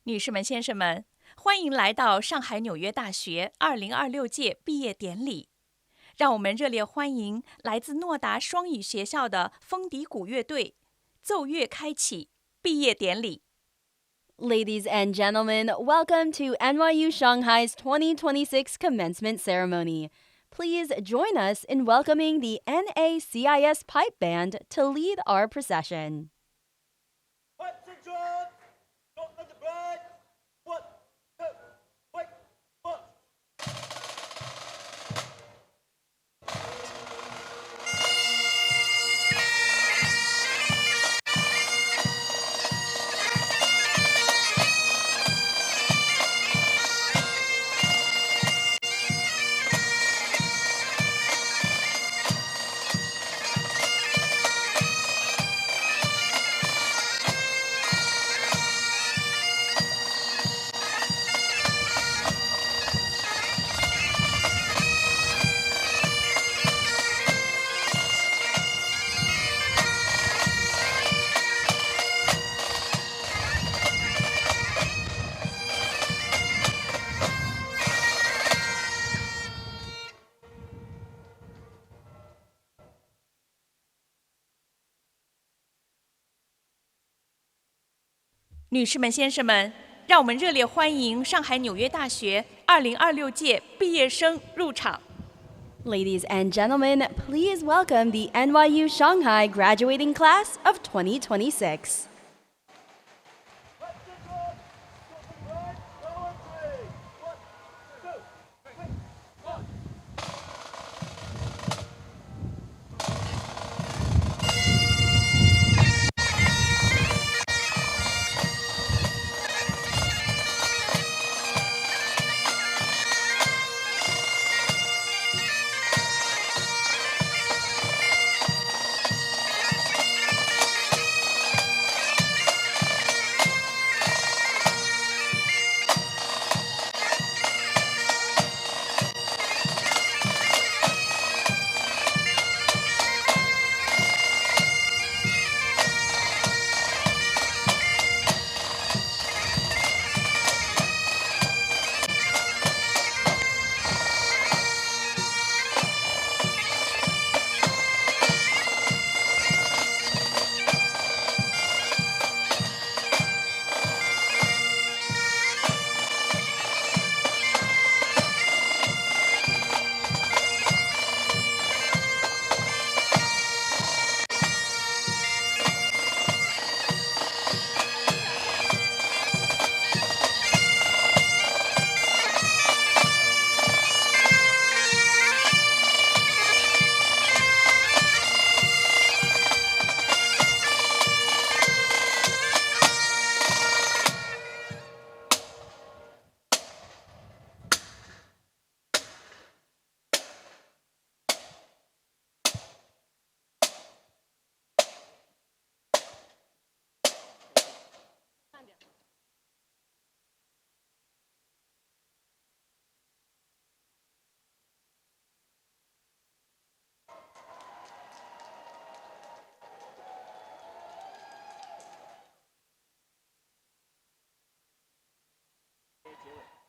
女士们、先生们，欢迎来到上海纽约大学2026届毕业典礼。让我们热烈欢迎来自诺达双语学校的风笛鼓乐队，奏乐开启毕业典礼。Ladies and gentlemen, welcome to NYU Shanghai's 2026 commencement ceremony. Please join us in welcoming the NACIS Pipe Band to lead our procession.女士们、先生们，让我们热烈欢迎上海纽约大学2026届毕业生入场。Ladies and gentlemen, please welcome the NYU Shanghai graduating class of 2026.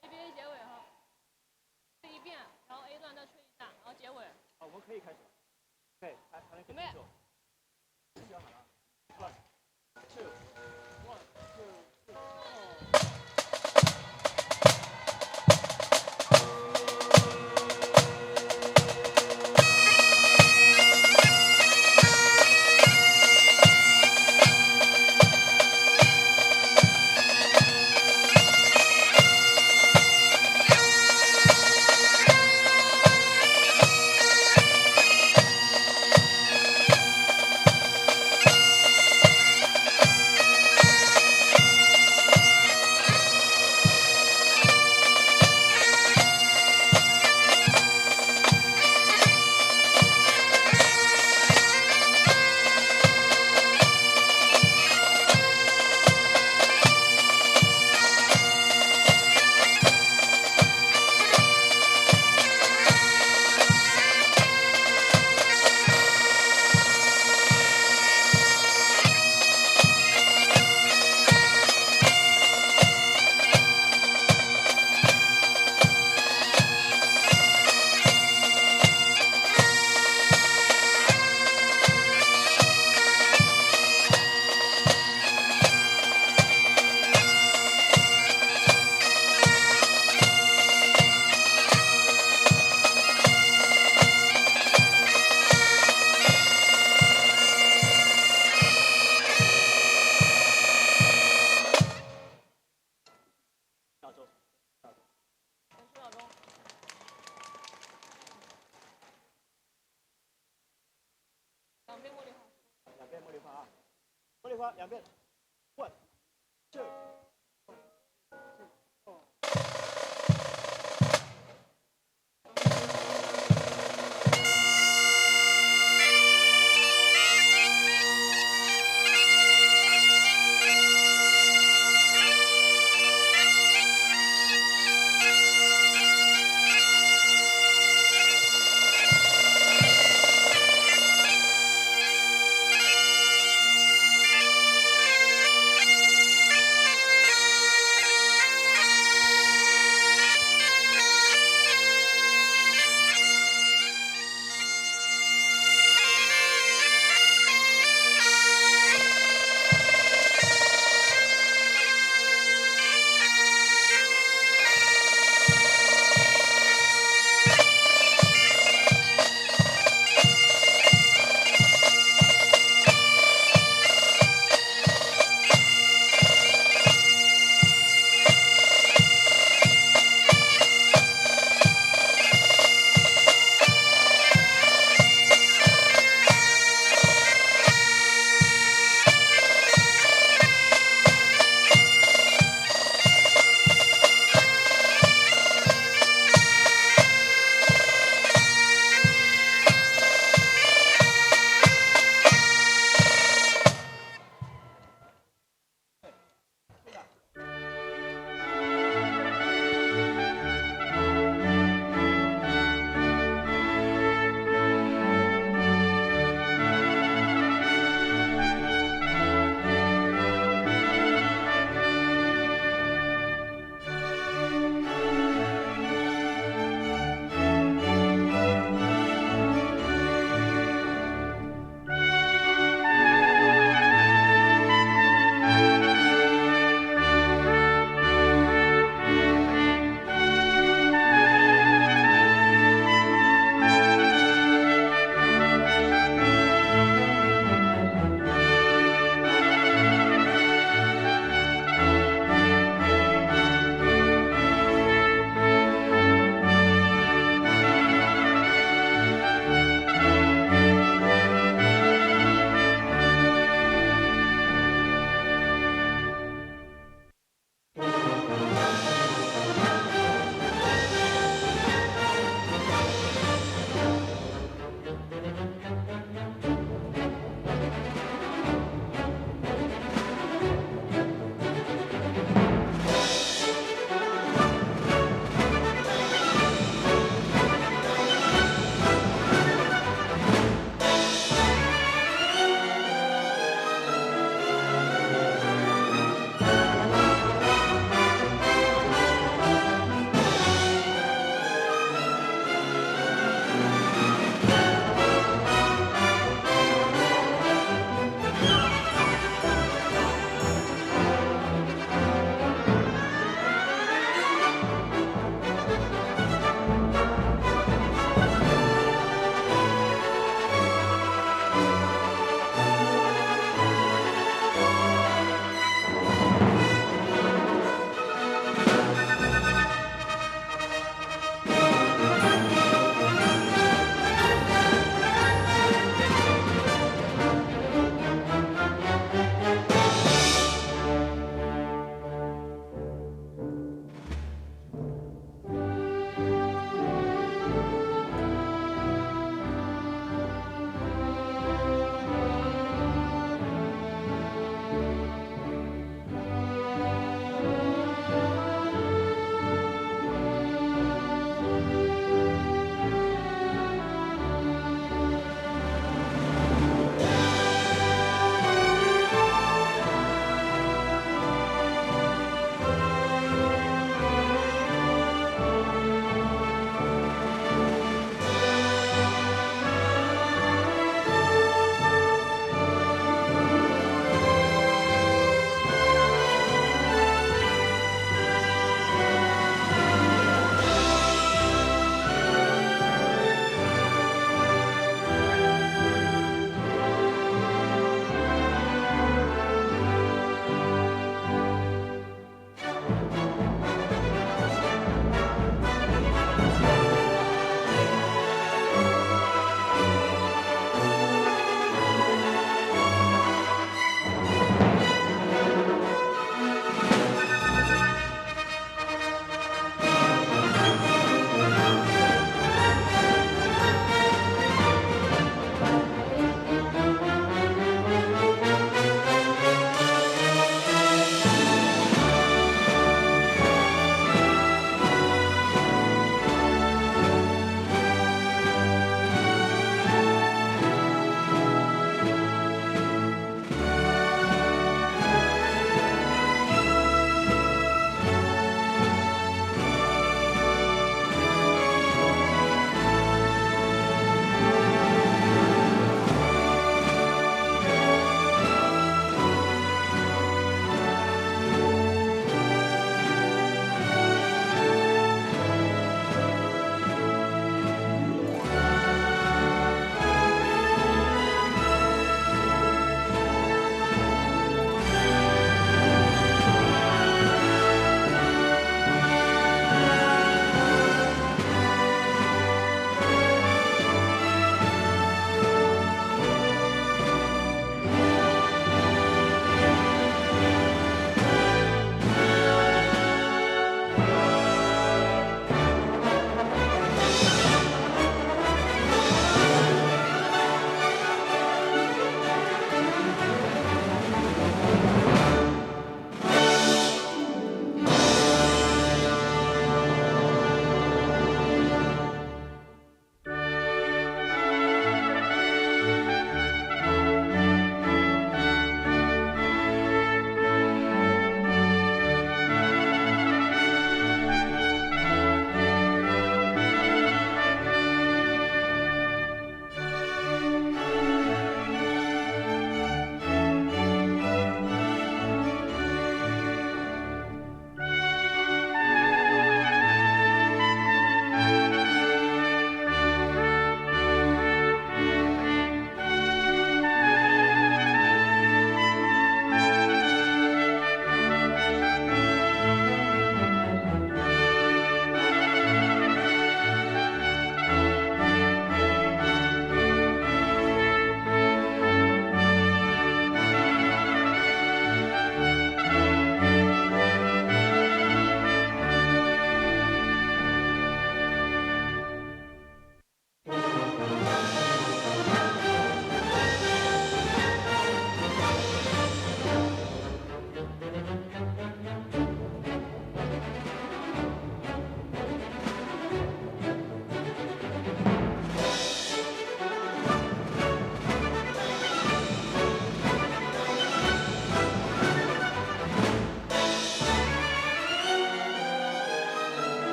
ABA 结尾哈，吹一遍，然后 A 段再吹一下，然后结尾。好，我们可以开始了。可以，还能给节奏。想好了。One, two, one, two, three, four. 花2遍。1 2 4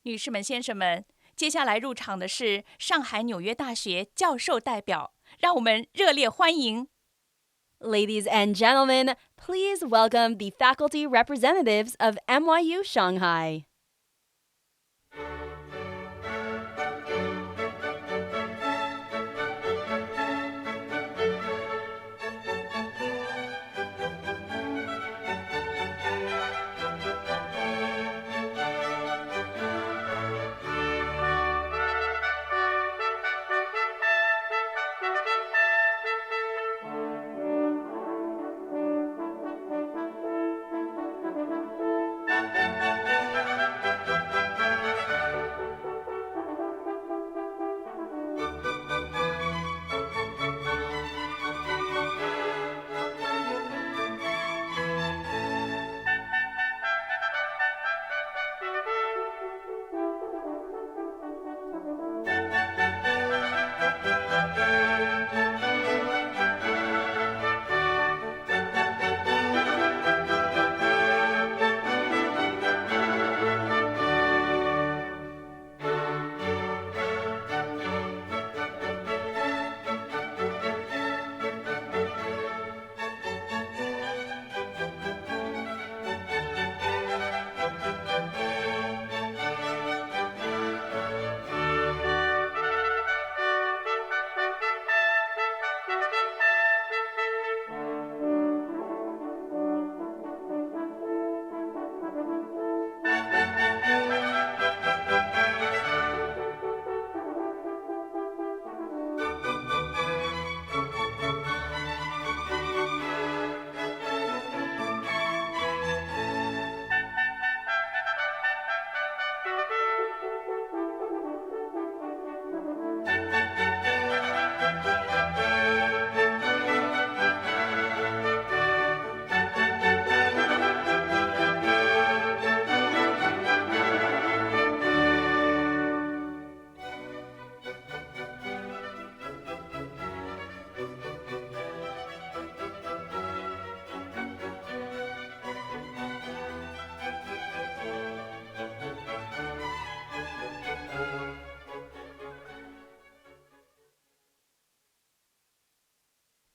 女士们、先生们，接下来入场的是上海纽约大学教授代表，让我们热烈欢迎。Ladies and gentlemen, please welcome the faculty representatives of NYU Shanghai.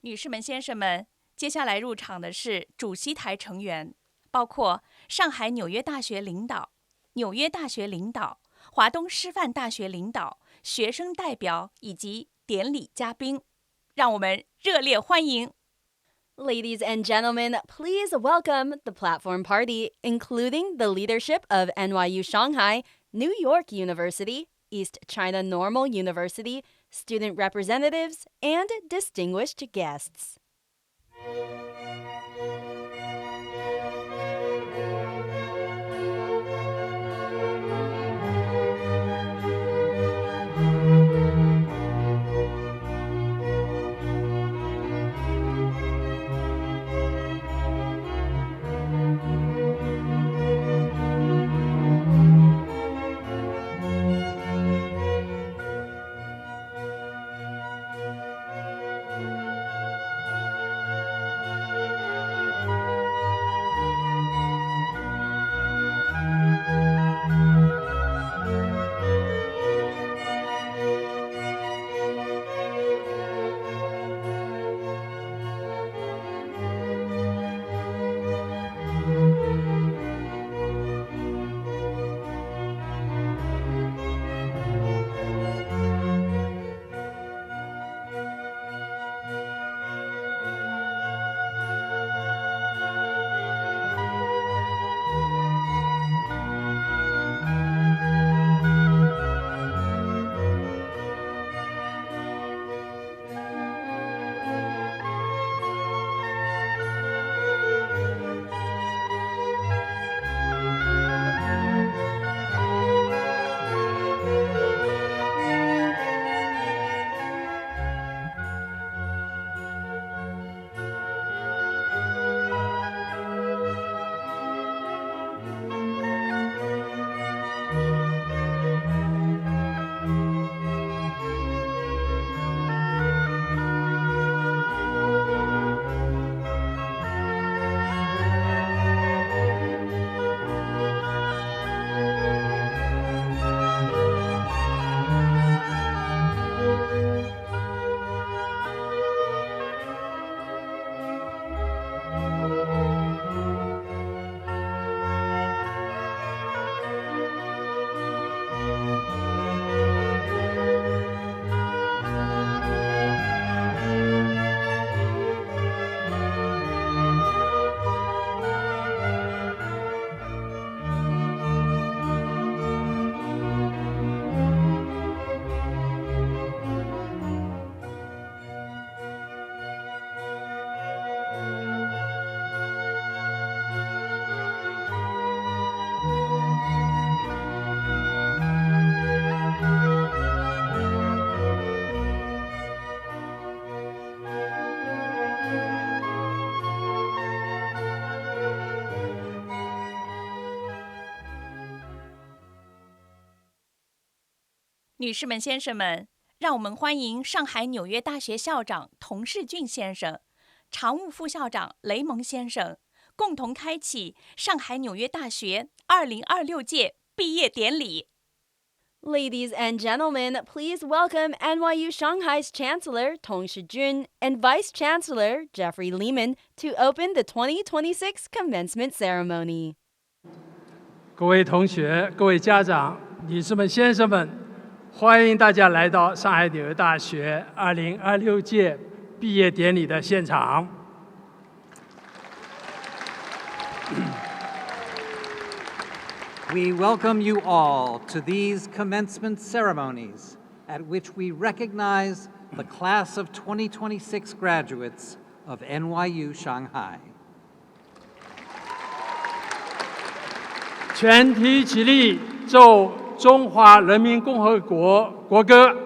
女士们、先生们，接下来入场的是主席台成员，包括上海纽约大学领导、纽约大学领导、华东师范大学领导、学生代表以及典礼嘉宾，让我们热烈欢迎。Ladies and gentlemen, please welcome the platform party, including the leadership of NYU Shanghai, New York University, East China Normal University, student representatives, and distinguished guests. 女士们、先生们，让我们欢迎上海纽约大学校长童世俊先生、常务副校长雷蒙先生，共同开启上海纽约大学2026届毕业典礼。Ladies and gentlemen, please welcome NYU Shanghai's Chancellor Tong Shijun and Vice Chancellor Jeffrey Lehman to open the 2026 commencement ceremony. 各位同学、各位家长、女士们、先生们，欢迎大家来到上海纽约大学2026届毕业典礼的现场。We welcome you all to these commencement ceremonies at which we recognize the class of 2026 graduates of NYU Shanghai. 全体起立，奏中华人民共和国国歌。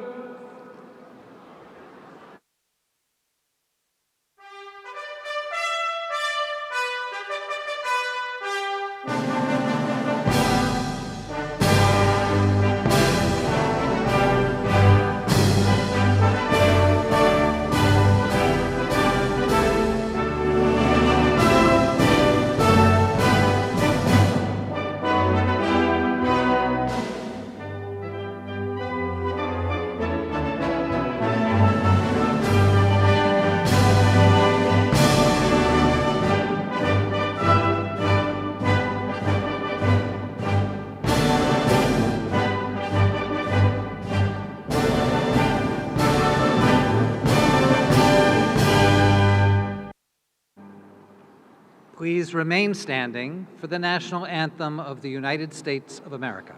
Please remain standing for the national anthem of the United States of America.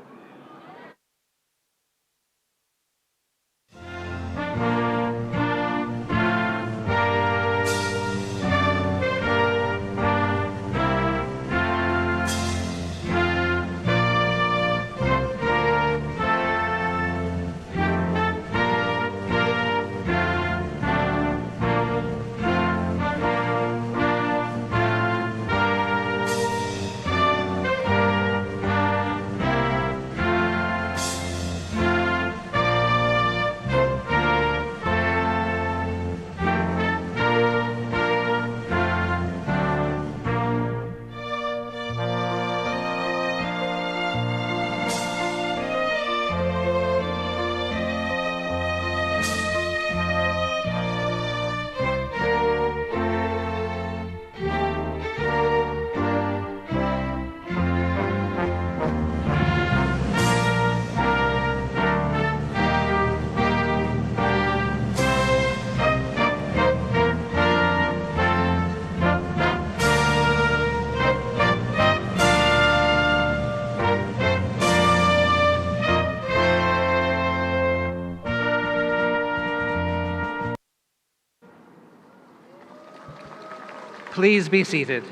Please be seated.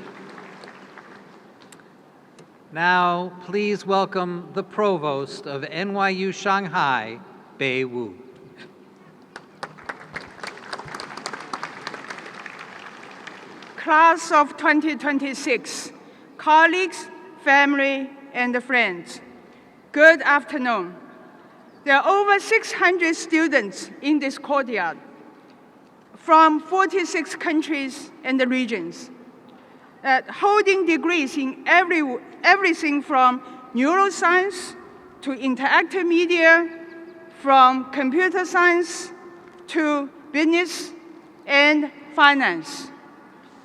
Now, please welcome the Provost of NYU Shanghai, Bei Wu. Class of 2026, colleagues, family, and friends, good afternoon. There are over 600 students in this courtyard from 46 countries and regions, holding degrees in everything from neuroscience to interactive media, from computer science to business and finance.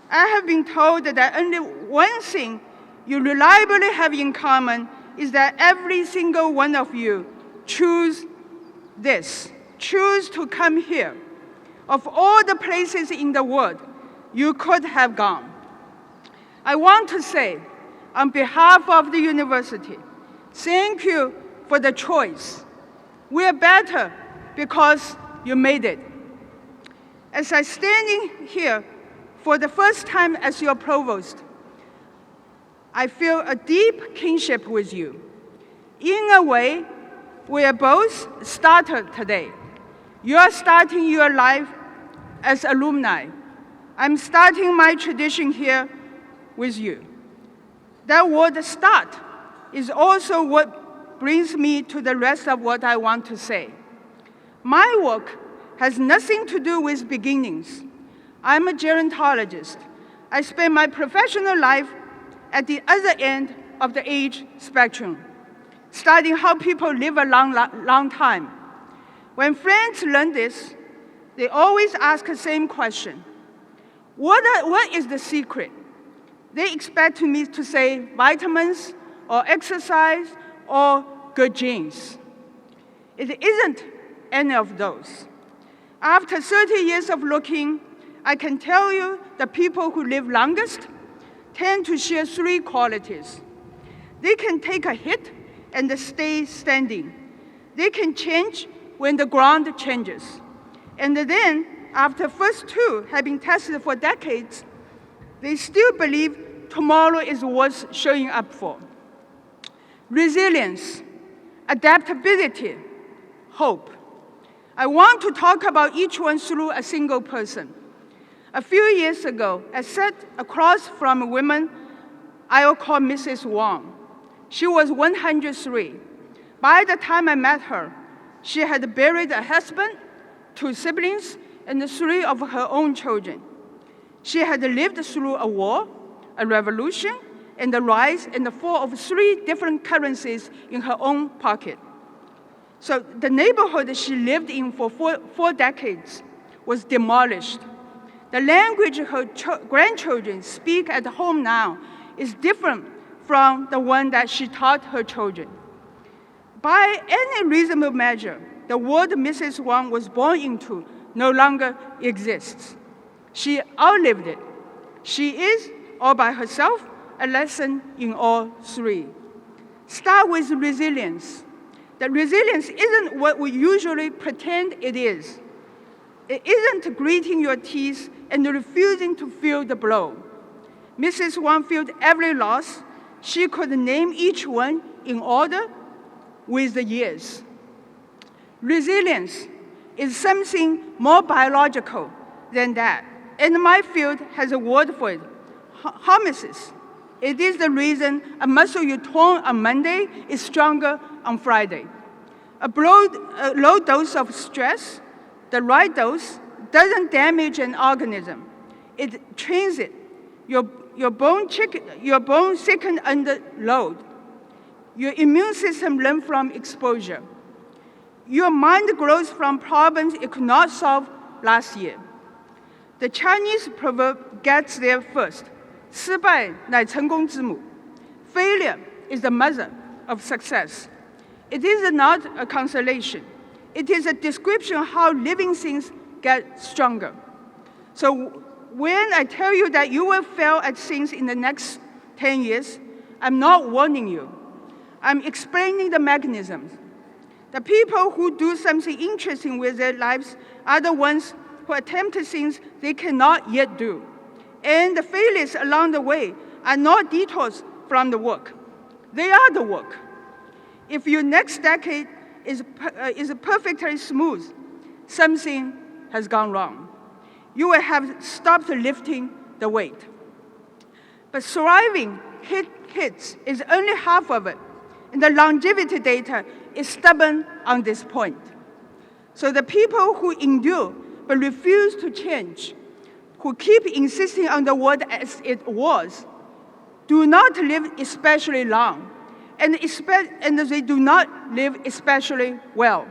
I have been told that only one thing you reliably have in common is that every single one of you choose to come here. Of all the places in the world you could have gone. I want to say, on behalf of the university, thank you for the choice. We are better because you made it. As I stand here for the first time as your provost, I feel a deep kinship with you. In a way, we are both started today. You are starting your life as alumni. I'm starting my tradition here with you. That word "start" is also what brings me to the rest of what I want to say. My work has nothing to do with beginnings. I'm a gerontologist. I spent my professional life at the other end of the age spectrum, studying how people live a long time. When friends learn this, they always ask the same question. What is the secret? They expect me to say vitamins or exercise or good genes. It isn't any of those. After 30 years of looking, I can tell you the people who live longest tend to share three qualities. They can take a hit and stay standing. They can change when the ground changes. And then, after first two have been tested for decades, they still believe tomorrow is worth showing up for. Resilience, adaptability, hope. I want to talk about each one through a single person. A few years ago, I sat across from a woman I will call Mrs. Wang. She was 103. By the time I met her, she had buried a husband, 2 siblings, and 3 of her own children. She had lived through a war, a revolution, and the rise and the fall of 3 different currencies in her own pocket. So the neighborhood she lived in for 4 decades was demolished. The language her grandchildren speak at home now is different from the one that she taught her children. By any reasonable measure, the world Mrs. Wang was born into no longer exists. She outlived it. She is, all by herself, a lesson in all 3. Start with resilience. The resilience isn't what we usually pretend it is. It isn't gritting your teeth and refusing to feel the blow. Mrs. Wang felt every loss. She could name each one in order with the years. Resilience is something more biological than that, and my field has a word for it, homeostasis. It is the reason a muscle you torn on Monday is stronger on Friday. A low dose of stress, the right dose, doesn't damage an organism. It trains it. Your bone thicken under load. Your immune system learns from exposure. Your mind grows from problems it could not solve last year. The Chinese proverb gets there first. 失败乃成功之母. Failure is the mother of success. It is not a consolation. It is a description of how living things get stronger. So when I tell you that you will fail at things in the next 10 years, I'm not warning you. I'm explaining the mechanisms. The people who do something interesting with their lives are the ones who attempt things they cannot yet do. And the failures along the way are not detours from the work. They are the work. If your next decade is perfectly smooth, something has gone wrong. You will have stopped lifting the weight. But surviving hits is only half of it, and the longevity data is stubborn on this point. So the people who endure but refuse to change, who keep insisting on the world as it was, do not live especially long, and they do not live especially well.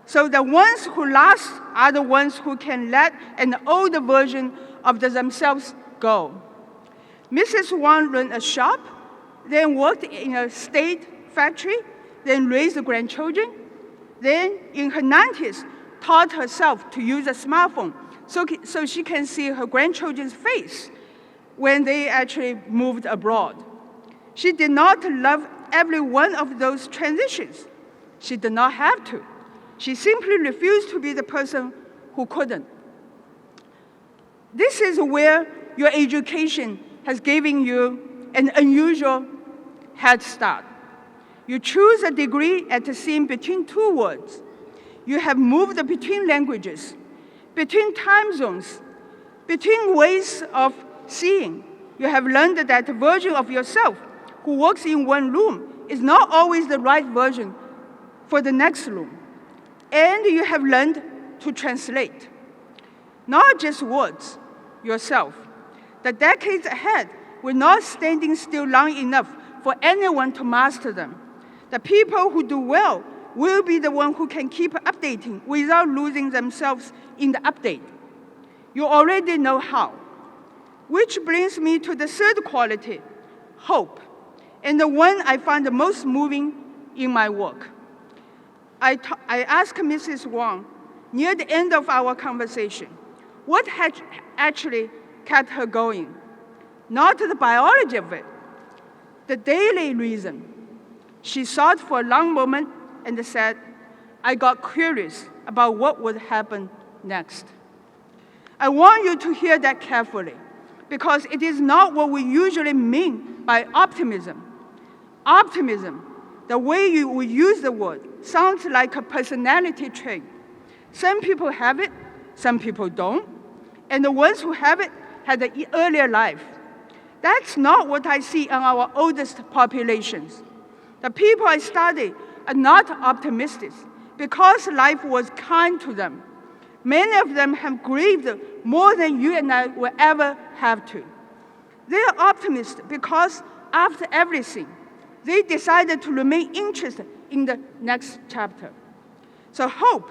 So the ones who last are the ones who can let an older version of themselves go. Mrs. Wang ran a shop, then worked in a state factory, then raised grandchildren, then in her 90s taught herself to use a smartphone so she can see her grandchildren's face when they actually moved abroad. She did not love every one of those transitions. She did not have to. She simply refused to be the person who couldn't. This is where your education has given you an unusual head start. You choose a degree at the seam between 2 worlds. You have moved between languages, between time zones, between ways of seeing. You have learned that the version of yourself who works in one room is not always the right version for the next room, and you have learned to translate. Not just words, yourself. The decades ahead will not standing still long enough for anyone to master them. The people who do well will be the one who can keep updating without losing themselves in the update. You already know how. Which brings me to the third quality, hope, and the one I find the most moving in my work. I asked Mrs. Wang near the end of our conversation, what had actually kept her going? Not the biology of it, the daily reason. She thought for a long moment and said, I got curious about what would happen next. I want you to hear that carefully, because it is not what we usually mean by optimism. Optimism, the way we use the word, sounds like a personality trait. Some people have it, some people don't, and the ones who have it had an earlier life. That's not what I see in our oldest populations. The people I study are not optimistic because life was kind to them. Many of them have grieved more than you and I will ever have to. They are optimistic because after everything, they decided to remain interested in the next chapter. So hope,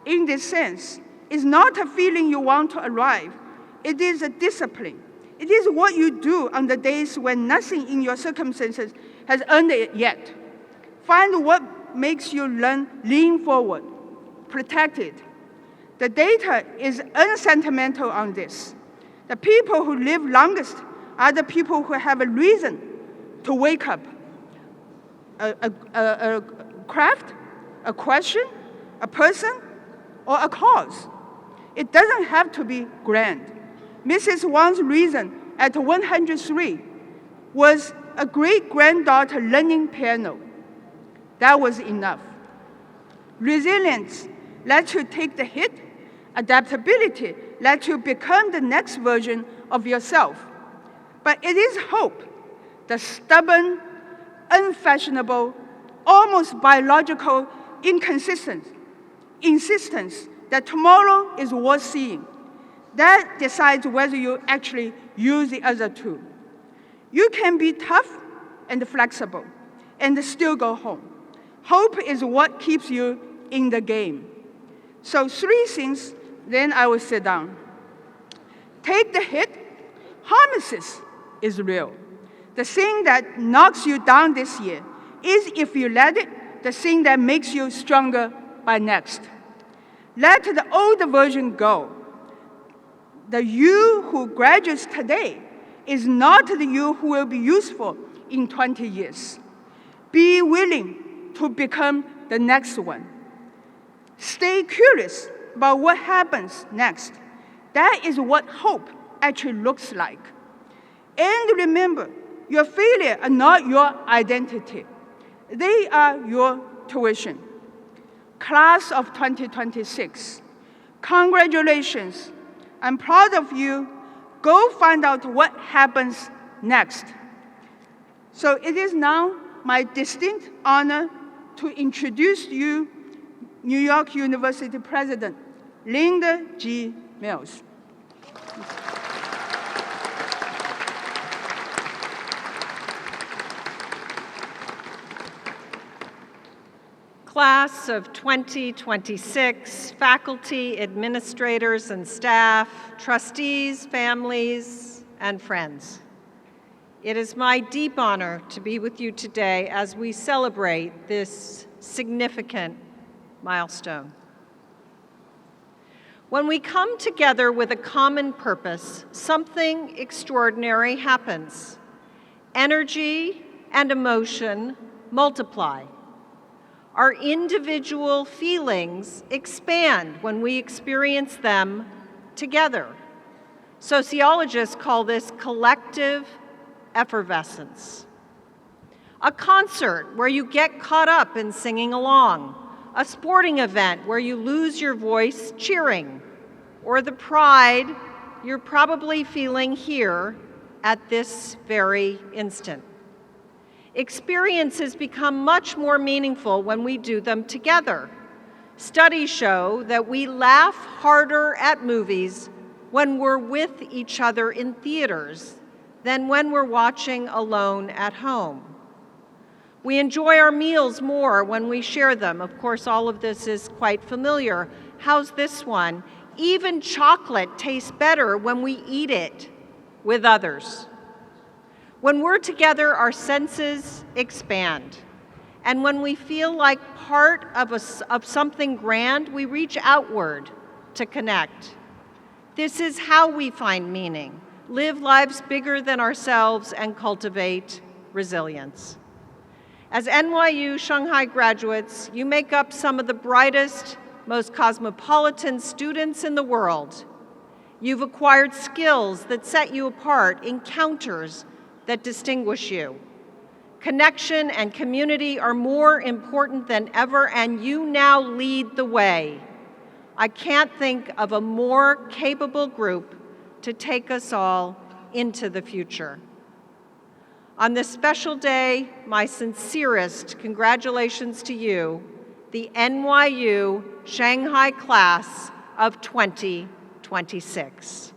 in this sense, is not a feeling you want to arrive. It is a discipline. It is what you do on the days when nothing in your circumstances has earned it yet. Find what makes you lean forward, protect it. The data is unsentimental on this. The people who live longest are the people who have a reason to wake up. A craft, a question, a person, or a cause. It doesn't have to be grand. Mrs. Wang's reason at 103 was a great-granddaughter learning piano. That was enough. Resilience lets you take the hit. Adaptability lets you become the next version of yourself. But it is hope, the stubborn, unfashionable, almost biological insistence that tomorrow is worth seeing, that decides whether you actually use the other two. You can be tough and flexible and still go home. Hope is what keeps you in the game. So 3 things, then I will sit down. Take the hit. Harmless is real. The thing that knocks you down this year is, if you let it, the thing that makes you stronger by next. Let the old version go. The you who graduates today is not the you who will be useful in 20 years. Be willing to become the next one. Stay curious about what happens next. That is what hope actually looks like. And remember, your failure are not your identity. They are your tuition. Class of 2026, congratulations. I'm proud of you. Go find out what happens next. So it is now my distinct honor to introduce you New York University President Linda G. Mills. Class of 2026, faculty, administrators and staff, trustees, families, and friends. It is my deep honor to be with you today as we celebrate this significant milestone. When we come together with a common purpose, something extraordinary happens. Energy and emotion multiply. Our individual feelings expand when we experience them together. Sociologists call this collective effervescence. A concert where you get caught up in singing along, a sporting event where you lose your voice cheering, or the pride you're probably feeling here at this very instant. Experiences become much more meaningful when we do them together. Studies show that we laugh harder at movies when we're with each other in theaters than when we're watching alone at home. We enjoy our meals more when we share them. Of course, all of this is quite familiar. How's this one? Even chocolate tastes better when we eat it with others. When we're together, our senses expand. And when we feel like part of something grand, we reach outward to connect. This is how we find meaning, live lives bigger than ourselves, and cultivate resilience. As NYU Shanghai graduates, you make up some of the brightest, most cosmopolitan students in the world. You've acquired skills that set you apart, encounters that distinguish you. Connection and community are more important than ever, and you now lead the way. I can't think of a more capable group to take us all into the future. On this special day, my sincerest congratulations to you, the NYU Shanghai class of 2026.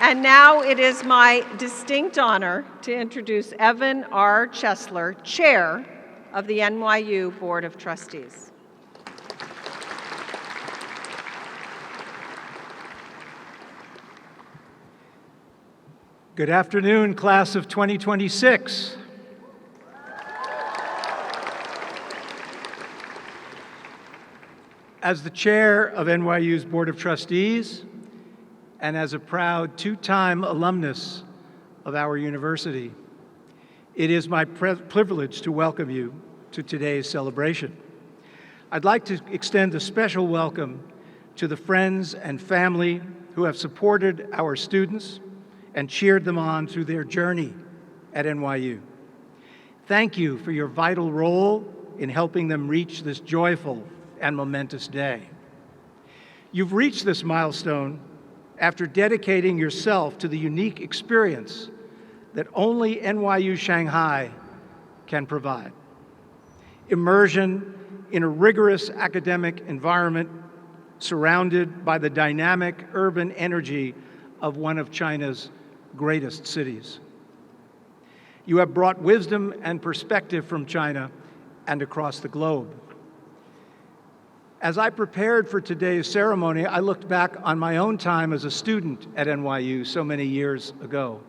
And now it is my distinct honor to introduce Evan R. Chesler, Chair of the NYU Board of Trustees. Good afternoon, class of 2026. As the chair of NYU's Board of Trustees, and as a proud two-time alumnus of our university, it is my privilege to welcome you to today's celebration. I'd like to extend a special welcome to the friends and family who have supported our students and cheered them on through their journey at NYU. Thank you for your vital role in helping them reach this joyful and momentous day. You've reached this milestone after dedicating yourself to the unique experience that only NYU Shanghai can provide. Immersion in a rigorous academic environment surrounded by the dynamic urban energy of one of China's greatest cities. You have brought wisdom and perspective from China and across the globe. As I prepared for today's ceremony, I looked back on my own time as a student at NYU so many years ago.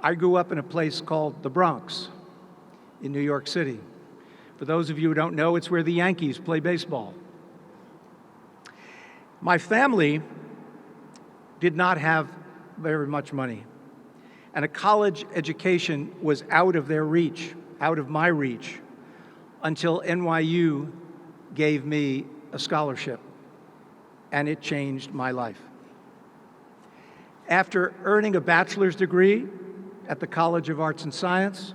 I grew up in a place called the Bronx in New York City. For those of you who don't know, it's where the Yankees play baseball. My family did not have very much money, and a college education was out of their reach, out of my reach, until NYU gave me a scholarship, and it changed my life. After earning a bachelor's degree at the College of Arts and Science,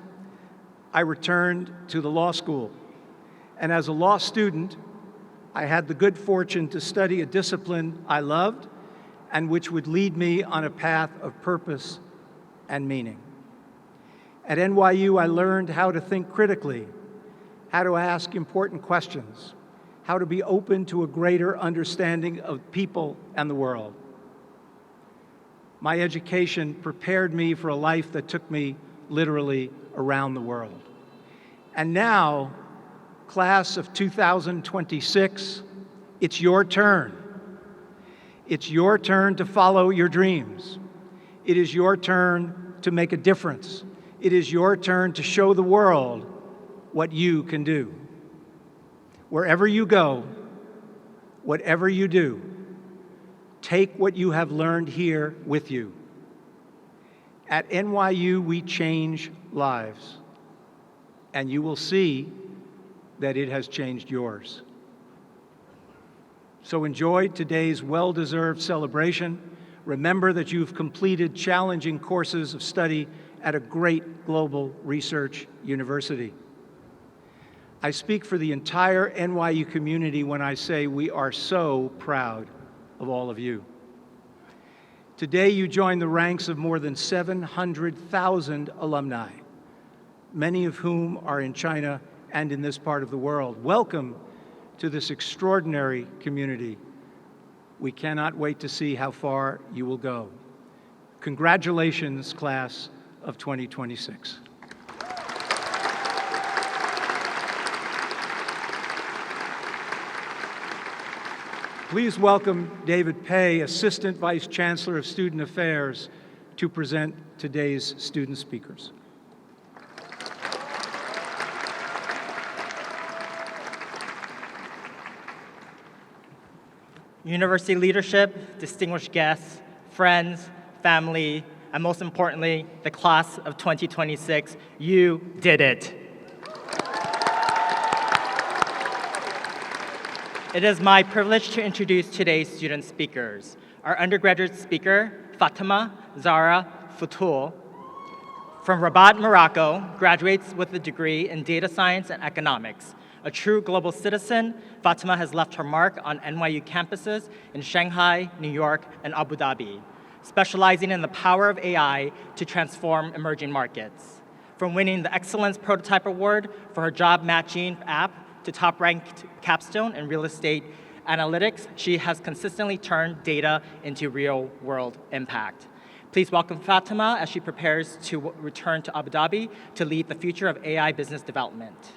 I returned to the law school, and as a law student, I had the good fortune to study a discipline I loved and which would lead me on a path of purpose and meaning. At NYU, I learned how to think critically, how to ask important questions, how to be open to a greater understanding of people and the world. My education prepared me for a life that took me literally around the world. And now, class of 2026, it's your turn. It's your turn to follow your dreams. It is your turn to make a difference. It is your turn to show the world what you can do. Wherever you go, whatever you do, take what you have learned here with you. At NYU, we change lives, and you will see that it has changed yours. So enjoy today's well-deserved celebration. Remember that you've completed challenging courses of study at a great global research university. I speak for the entire NYU community when I say we are so proud of all of you. Today, you join the ranks of more than 700,000 alumni, many of whom are in China and in this part of the world. Welcome to this extraordinary community. We cannot wait to see how far you will go. Congratulations, class of 2026. Please welcome David Pei, Assistant Vice Chancellor of Student Affairs, to present today's student speakers. University leadership, distinguished guests, friends, family, and most importantly, the class of 2026, you did it. It is my privilege to introduce today's student speakers. Our undergraduate speaker, Fatima Zahra Futul, from Rabat, Morocco, graduates with a degree in data science and economics. A true global citizen, Fatima has left her mark on NYU campuses in Shanghai, New York, and Abu Dhabi, specializing in the power of AI to transform emerging markets. From winning the Excellence Prototype Award for her job matching app to top-ranked capstone in real estate analytics, she has consistently turned data into real-world impact. Please welcome Fatima as she prepares to return to Abu Dhabi to lead the future of AI business development.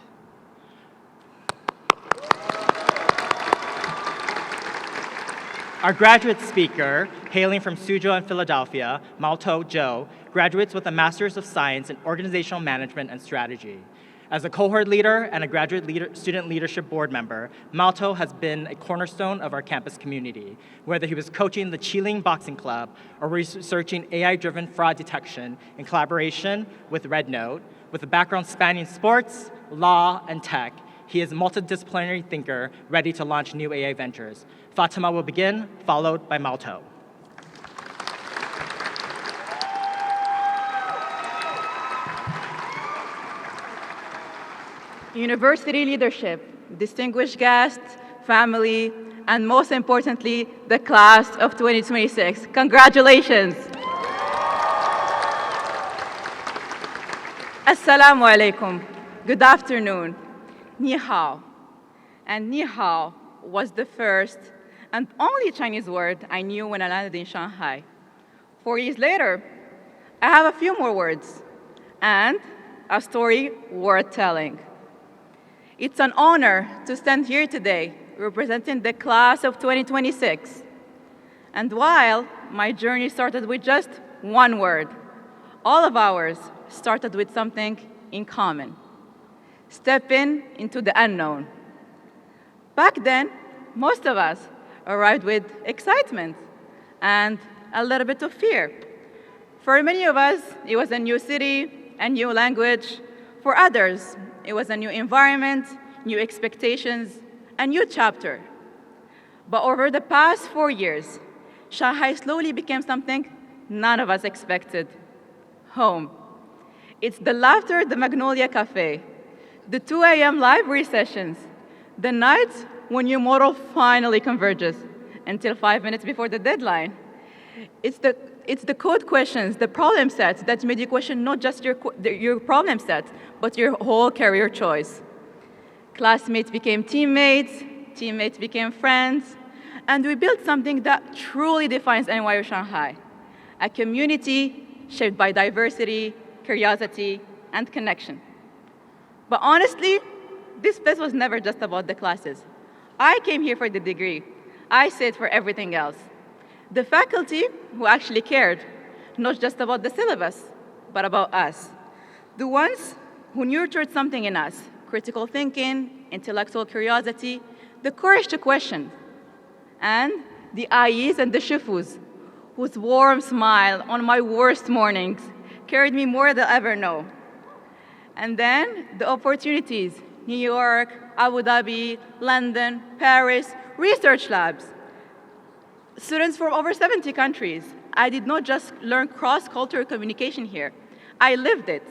Our graduate speaker, hailing from Suzhou and Philadelphia, Maoto Zhou, graduates with a Master's of Science in Organizational Management and Strategy. As a cohort leader and a graduate student leadership board member, Maoto has been a cornerstone of our campus community, whether he was coaching the Qiling Boxing Club or researching AI-driven fraud detection in collaboration with Red Note. With a background spanning sports, law, and tech, he is a multidisciplinary thinker ready to launch new AI ventures. Fatima will begin, followed by Maoto. University leadership, distinguished guests, family, and most importantly, the class of 2026. Congratulations. Assalamu alaikum. Good afternoon. Ni hao. And ni hao was the first and only Chinese word I knew when I landed in Shanghai. 4 years later, I have a few more words and a story worth telling. It's an honor to stand here today representing the class of 2026. And while my journey started with just one word, all of ours started with something in common: stepping into the unknown. Back then, most of us arrived with excitement and a little bit of fear. For many of us, it was a new city, a new language. For others, it was a new environment, new expectations, a new chapter. But over the past 4 years, Shanghai slowly became something none of us expected: home. It's the laughter at the Magnolia Cafe, the 2 a.m. library sessions, the nights when your model finally converges until 5 minutes before the deadline. It's the code questions, the problem sets that made you question not just your problem set, but your whole career choice. Classmates became teammates, teammates became friends, and we built something that truly defines NYU Shanghai: a community shaped by diversity, curiosity, and connection. But honestly, this place was never just about the classes. I came here for the degree. I stayed for everything else. The faculty who actually cared, not just about the syllabus, but about us. The ones who nurtured something in us: critical thinking, intellectual curiosity, the courage to question. And the Ayis and the Shufus, whose warm smile on my worst mornings carried me more than I ever know. And then the opportunities: New York, Abu Dhabi, London, Paris, research labs. Students from over 70 countries. I did not just learn cross-cultural communication here. I lived it.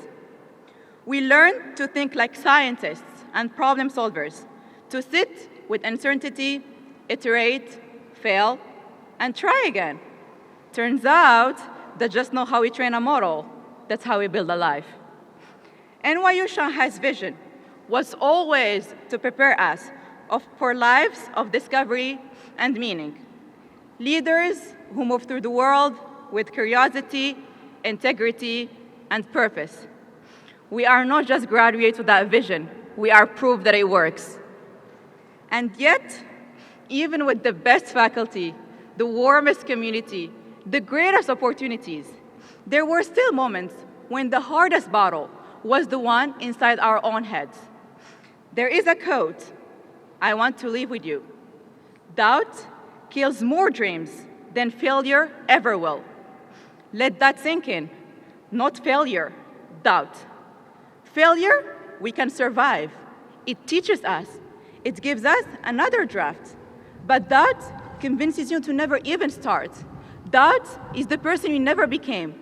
We learned to think like scientists and problem solvers, to sit with uncertainty, iterate, fail, and try again. Turns out, that's just not how we train a model. That's how we build a life. NYU Shanghai's vision was always to prepare us for lives of discovery and meaning. Leaders who move through the world with curiosity, integrity, and purpose. We are not just graduates with that vision. We are proof that it works. And yet, even with the best faculty, the warmest community, the greatest opportunities, there were still moments when the hardest battle was the one inside our own heads. There is a quote I want to leave with you. Doubt kills more dreams than failure ever will. Let that sink in. Not failure, doubt. Failure, we can survive. It teaches us. It gives us another draft. But doubt convinces you to never even start. Doubt is the person you never became,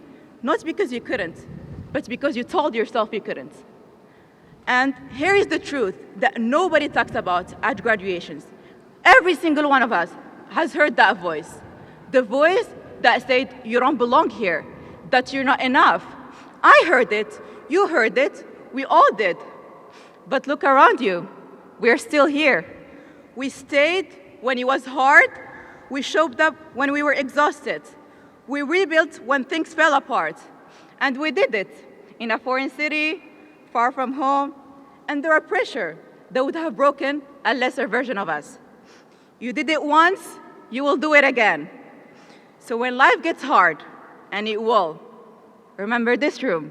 not because you couldn't, but because you told yourself you couldn't. And here is the truth that nobody talks about at graduations. Every single one of us has heard that voice. The voice that said, you don't belong here, that you're not enough. I heard it, you heard it, we all did. But look around you, we're still here. We stayed when it was hard, we showed up when we were exhausted. We rebuilt when things fell apart. And we did it in a foreign city, far from home, under a pressure that would have broken a lesser version of us. You did it once, you will do it again. So when life gets hard, and it will, remember this room.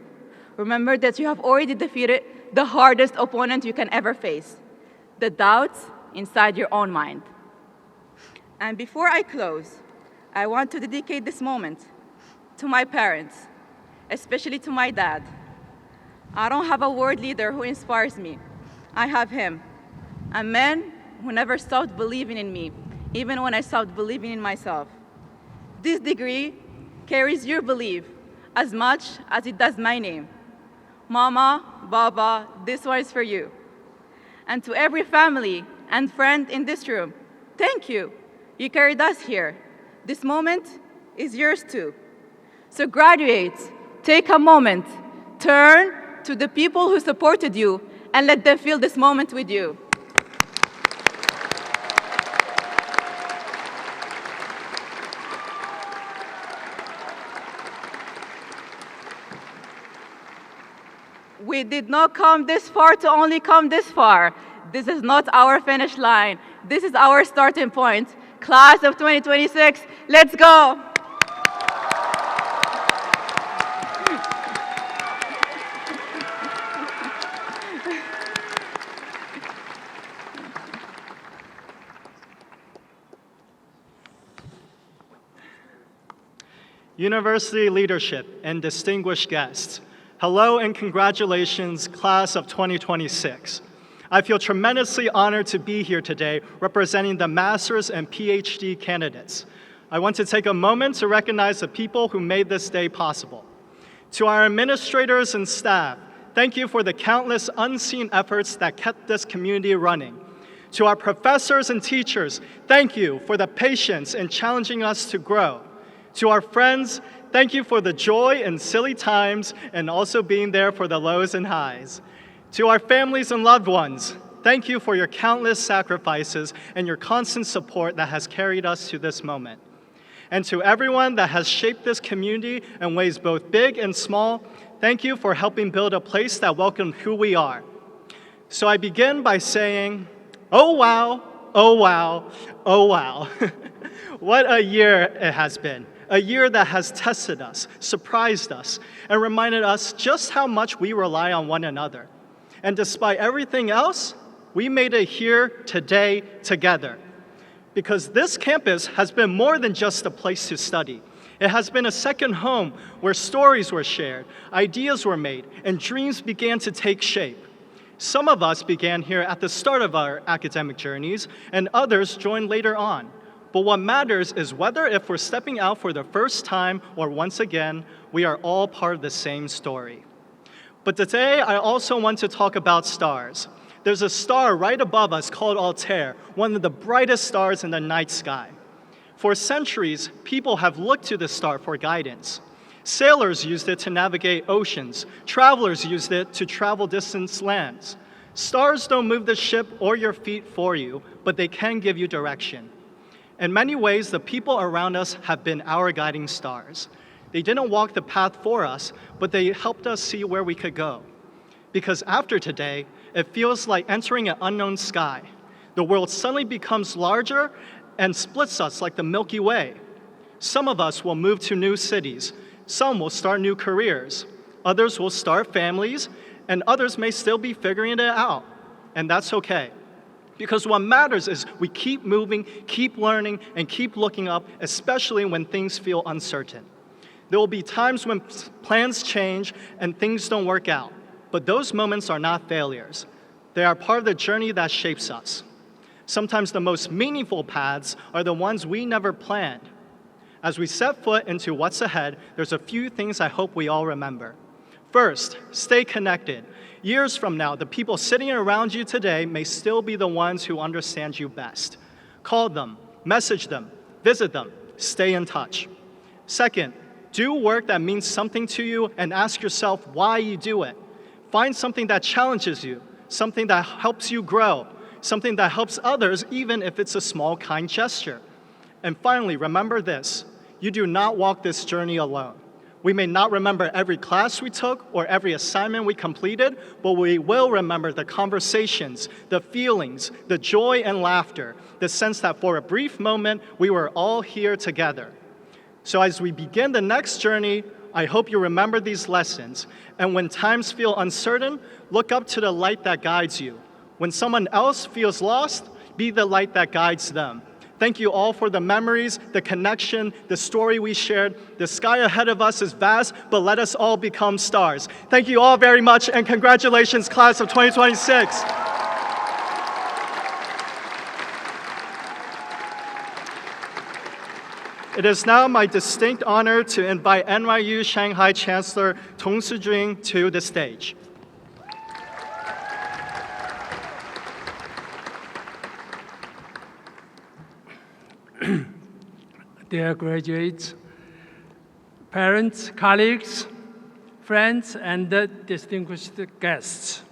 Remember that you have already defeated the hardest opponent you can ever face, the doubts inside your own mind. And before I close, I want to dedicate this moment to my parents, especially to my dad. I don't have a world leader who inspires me. I have him, a man who never stopped believing in me, even when I stopped believing in myself. This degree carries your belief as much as it does my name. Mama, Baba, this one is for you. And to every family and friend in this room, thank you. You carried us here. This moment is yours too. So graduates, take a moment, turn to the people who supported you and let them feel this moment with you. We did not come this far to only come this far. This is not our finish line. This is our starting point. Class of 2026, let's go. University leadership and distinguished guests, hello and congratulations, class of 2026. I feel tremendously honored to be here today representing the master's and PhD candidates. I want to take a moment to recognize the people who made this day possible. To our administrators and staff, thank you for the countless unseen efforts that kept this community running. To our professors and teachers, thank you for the patience in challenging us to grow. To our friends, thank you for the joy in silly times and also being there for the lows and highs. To our families and loved ones, thank you for your countless sacrifices and your constant support that has carried us to this moment. And to everyone that has shaped this community in ways both big and small, thank you for helping build a place that welcomed who we are. So I begin by saying, oh wow, oh wow, oh wow. What a year it has been. A year that has tested us, surprised us, and reminded us just how much we rely on one another. And despite everything else, we made it here today together. Because this campus has been more than just a place to study. It has been a second home where stories were shared, ideas were made, and dreams began to take shape. Some of us began here at the start of our academic journeys, and others joined later on. But what matters is whether if we're stepping out for the first time or once again, we are all part of the same story. But today, I also want to talk about stars. There's a star right above us called Altair, one of the brightest stars in the night sky. For centuries, people have looked to the star for guidance. Sailors used it to navigate oceans. Travelers used it to travel distant lands. Stars don't move the ship or your feet for you, but they can give you direction. In many ways, the people around us have been our guiding stars. They didn't walk the path for us, but they helped us see where we could go. Because after today, it feels like entering an unknown sky. The world suddenly becomes larger and splits us like the Milky Way. Some of us will move to new cities. Some will start new careers. Others will start families, and others may still be figuring it out. And that's okay. Because what matters is we keep moving, keep learning, and keep looking up, especially when things feel uncertain. There will be times when plans change and things don't work out. But those moments are not failures. They are part of the journey that shapes us. Sometimes the most meaningful paths are the ones we never planned. As we set foot into what's ahead, there's a few things I hope we all remember. First, stay connected. Years from now, the people sitting around you today may still be the ones who understand you best. Call them, message them, visit them, stay in touch. Second, do work that means something to you and ask yourself why you do it. Find something that challenges you, something that helps you grow, something that helps others, even if it's a small, kind gesture. And finally, remember this: you do not walk this journey alone. We may not remember every class we took or every assignment we completed, but we will remember the conversations, the feelings, the joy and laughter, the sense that for a brief moment, we were all here together. So as we begin the next journey, I hope you remember these lessons. And when times feel uncertain, look up to the light that guides you. When someone else feels lost, be the light that guides them. Thank you all for the memories, the connection, the story we shared. The sky ahead of us is vast, but let us all become stars. Thank you all very much, and congratulations, class of 2026. It is now my distinct honor to invite NYU Shanghai Chancellor Tong Sijun to the stage. Dear graduates, parents, colleagues, friends, and distinguished guests.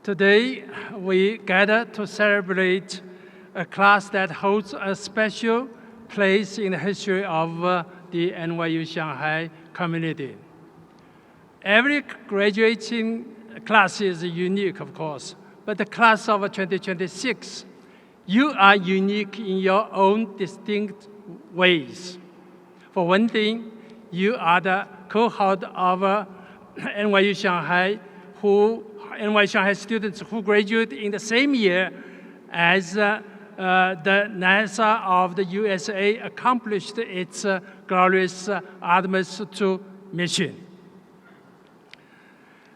Today, we gather to celebrate a class that holds a special place in the history of the NYU Shanghai community. Every graduating class is unique, of course, but the class of 2026, you are unique in your own distinct ways. For one thing, you are the cohort of NYU Shanghai students who graduate in the same year as the NASA of the USA accomplished its glorious Artemis II mission.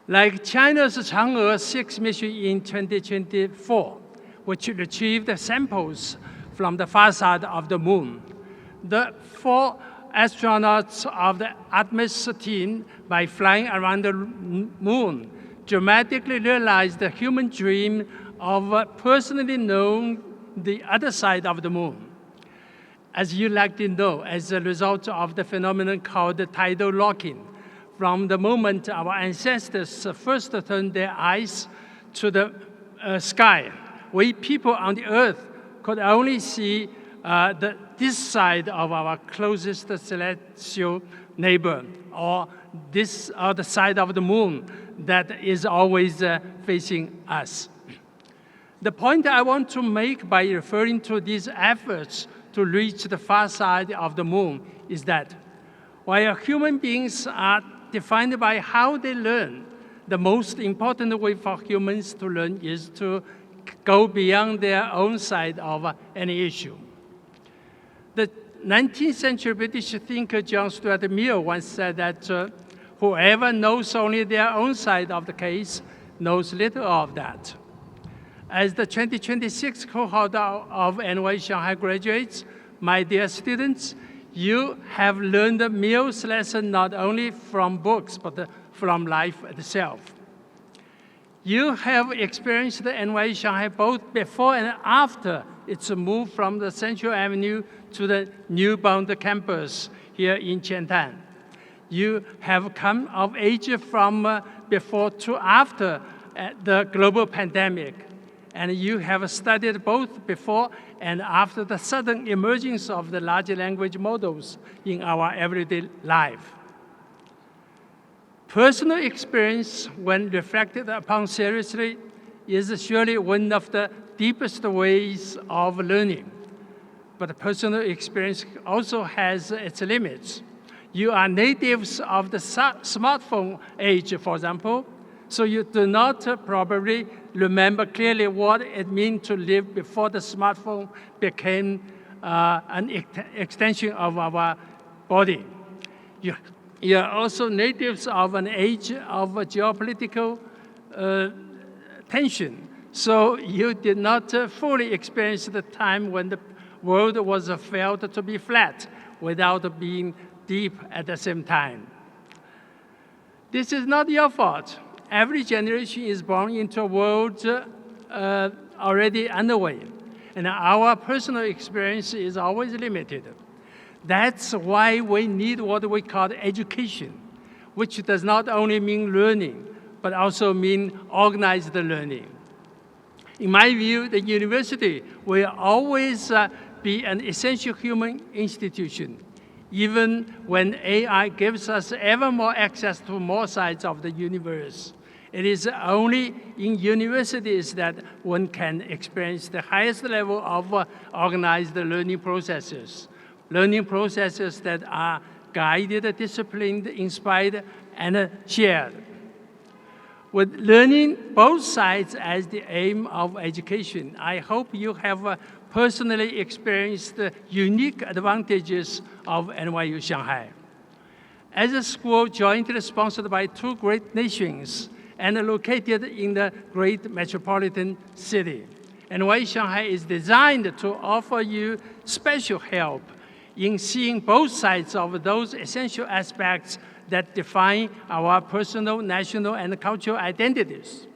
Like China's Chang'e 6 mission in 2024, which retrieved samples from the far side of the moon, the 4 astronauts of the Artemis team, by flying around the moon, dramatically realized the human dream of personally knowing the other side of the moon. As you likely know, as a result of the phenomenon called tidal locking, from the moment our ancestors first turned their eyes to the sky, we people on the earth could only see this side of our closest celestial neighbor, or this other side of the moon that is always facing us. The point I want to make by referring to these efforts to reach the far side of the moon is that while human beings are defined by how they learn, the most important way for humans to learn is to go beyond their own side of any issue. The 19th century British thinker John Stuart Mill once said that whoever knows only their own side of the case knows little of that. As the 2026 cohort of NYU Shanghai graduates, my dear students, you have learned Mill's lesson not only from books, but from life itself. You have experienced NYU Shanghai both before and after It's a move from the Central Avenue to the newbound campus here in Qiantan. You have come of age from before to after the global pandemic, and you have studied both before and after the sudden emergence of the large language models in our everyday life. Personal experience, when reflected upon seriously, is surely one of the deepest ways of learning. But personal experience also has its limits. You are natives of the smartphone age, for example, so you do not probably remember clearly what it meant to live before the smartphone became an extension of our body. You are also natives of an age of geopolitical tension, so you did not fully experience the time when the world was felt to be flat without being deep at the same time. This is not your fault. Every generation is born into a world already underway, and our personal experience is always limited. That's why we need what we call education, which does not only mean learning, but also mean organized learning. In my view, the university will always be an essential human institution, even when AI gives us ever more access to more sides of the universe. It is only in universities that one can experience the highest level of organized learning processes that are guided, disciplined, inspired, and shared. With learning both sides as the aim of education, I hope you have personally experienced the unique advantages of NYU Shanghai. As a school jointly sponsored by two great nations and located in the great metropolitan city, NYU Shanghai is designed to offer you special help in seeing both sides of those essential aspects that define our personal, national, and cultural identities.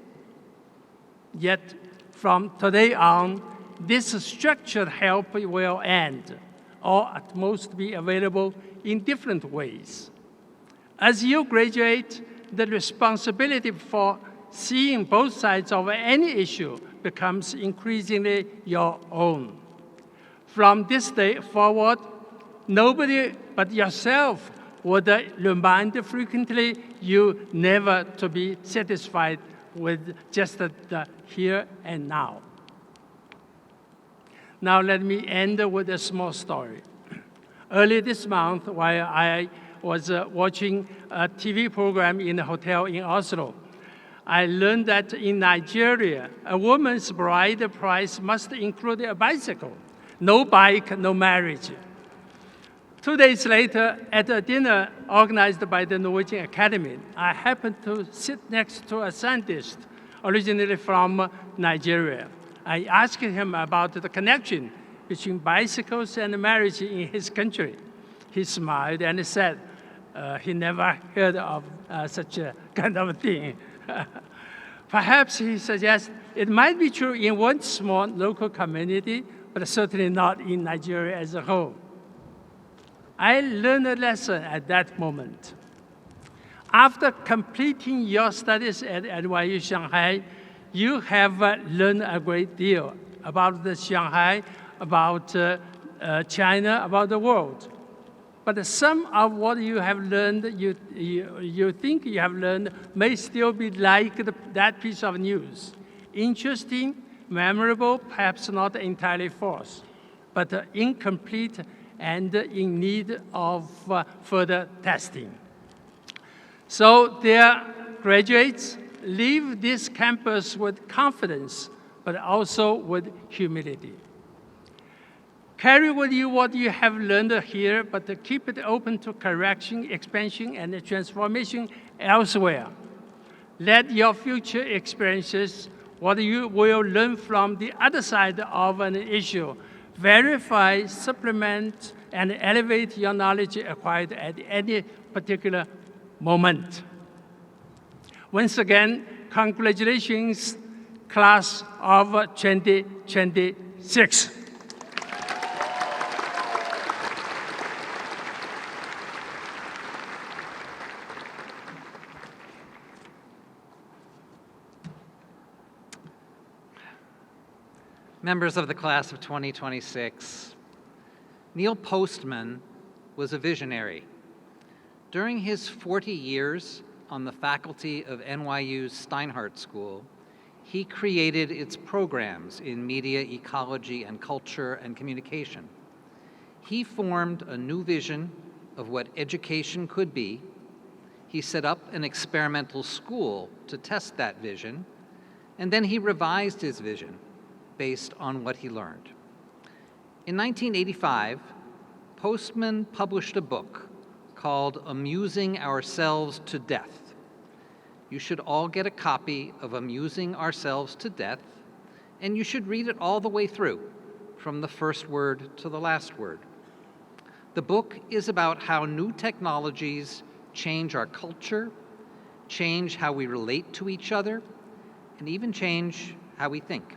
Yet, from today on, this structured help will end, or at most be available in different ways. As you graduate, the responsibility for seeing both sides of any issue becomes increasingly your own. From this day forward, nobody but yourself would remind frequently you never to be satisfied with just the here and now. Now let me end with a small story. Early this month, while I was watching a TV program in a hotel in Oslo, I learned that in Nigeria, a woman's bride price must include a bicycle. No bike, no marriage. 2 days later, at a dinner organized by the Norwegian Academy, I happened to sit next to a scientist originally from Nigeria. I asked him about the connection between bicycles and marriage in his country. He smiled and said he never heard of such a kind of thing. Perhaps, he suggests, it might be true in one small local community, but certainly not in Nigeria as a whole. I learned a lesson at that moment. After completing your studies at NYU Shanghai, you have learned a great deal about the Shanghai, about China, about the world. But some of what you have learned, you think you have learned, may still be like that piece of news. Interesting, memorable, perhaps not entirely false, but incomplete and in need of further testing. So dear graduates, leave this campus with confidence, but also with humility. Carry with you what you have learned here, but keep it open to correction, expansion, and transformation elsewhere. Let your future experiences, what you will learn from the other side of an issue, verify, supplement, and elevate your knowledge acquired at any particular moment. Once again, congratulations, class of 2026. Members of the class of 2026, Neil Postman was a visionary. During his 40 years on the faculty of NYU's Steinhardt School, he created its programs in media, ecology, and culture and communication. He formed a new vision of what education could be. He set up an experimental school to test that vision, and then he revised his vision based on what he learned. In 1985, Postman published a book called Amusing Ourselves to Death. You should all get a copy of Amusing Ourselves to Death, and you should read it all the way through, from the first word to the last word. The book is about how new technologies change our culture, change how we relate to each other, and even change how we think.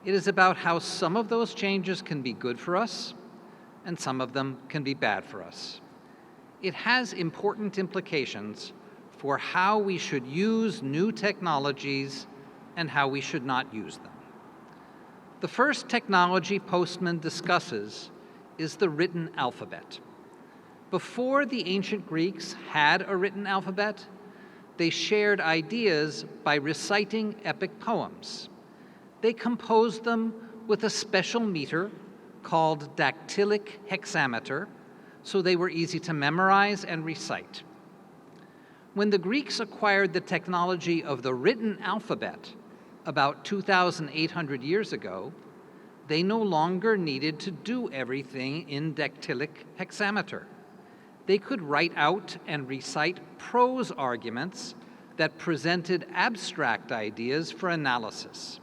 It is about how some of those changes can be good for us, and some of them can be bad for us. It has important implications for how we should use new technologies and how we should not use them. The first technology Postman discusses is the written alphabet. Before the ancient Greeks had a written alphabet, they shared ideas by reciting epic poems. They composed them with a special meter called dactylic hexameter, so they were easy to memorize and recite. When the Greeks acquired the technology of the written alphabet about 2,800 years ago, they no longer needed to do everything in dactylic hexameter. They could write out and recite prose arguments that presented abstract ideas for analysis.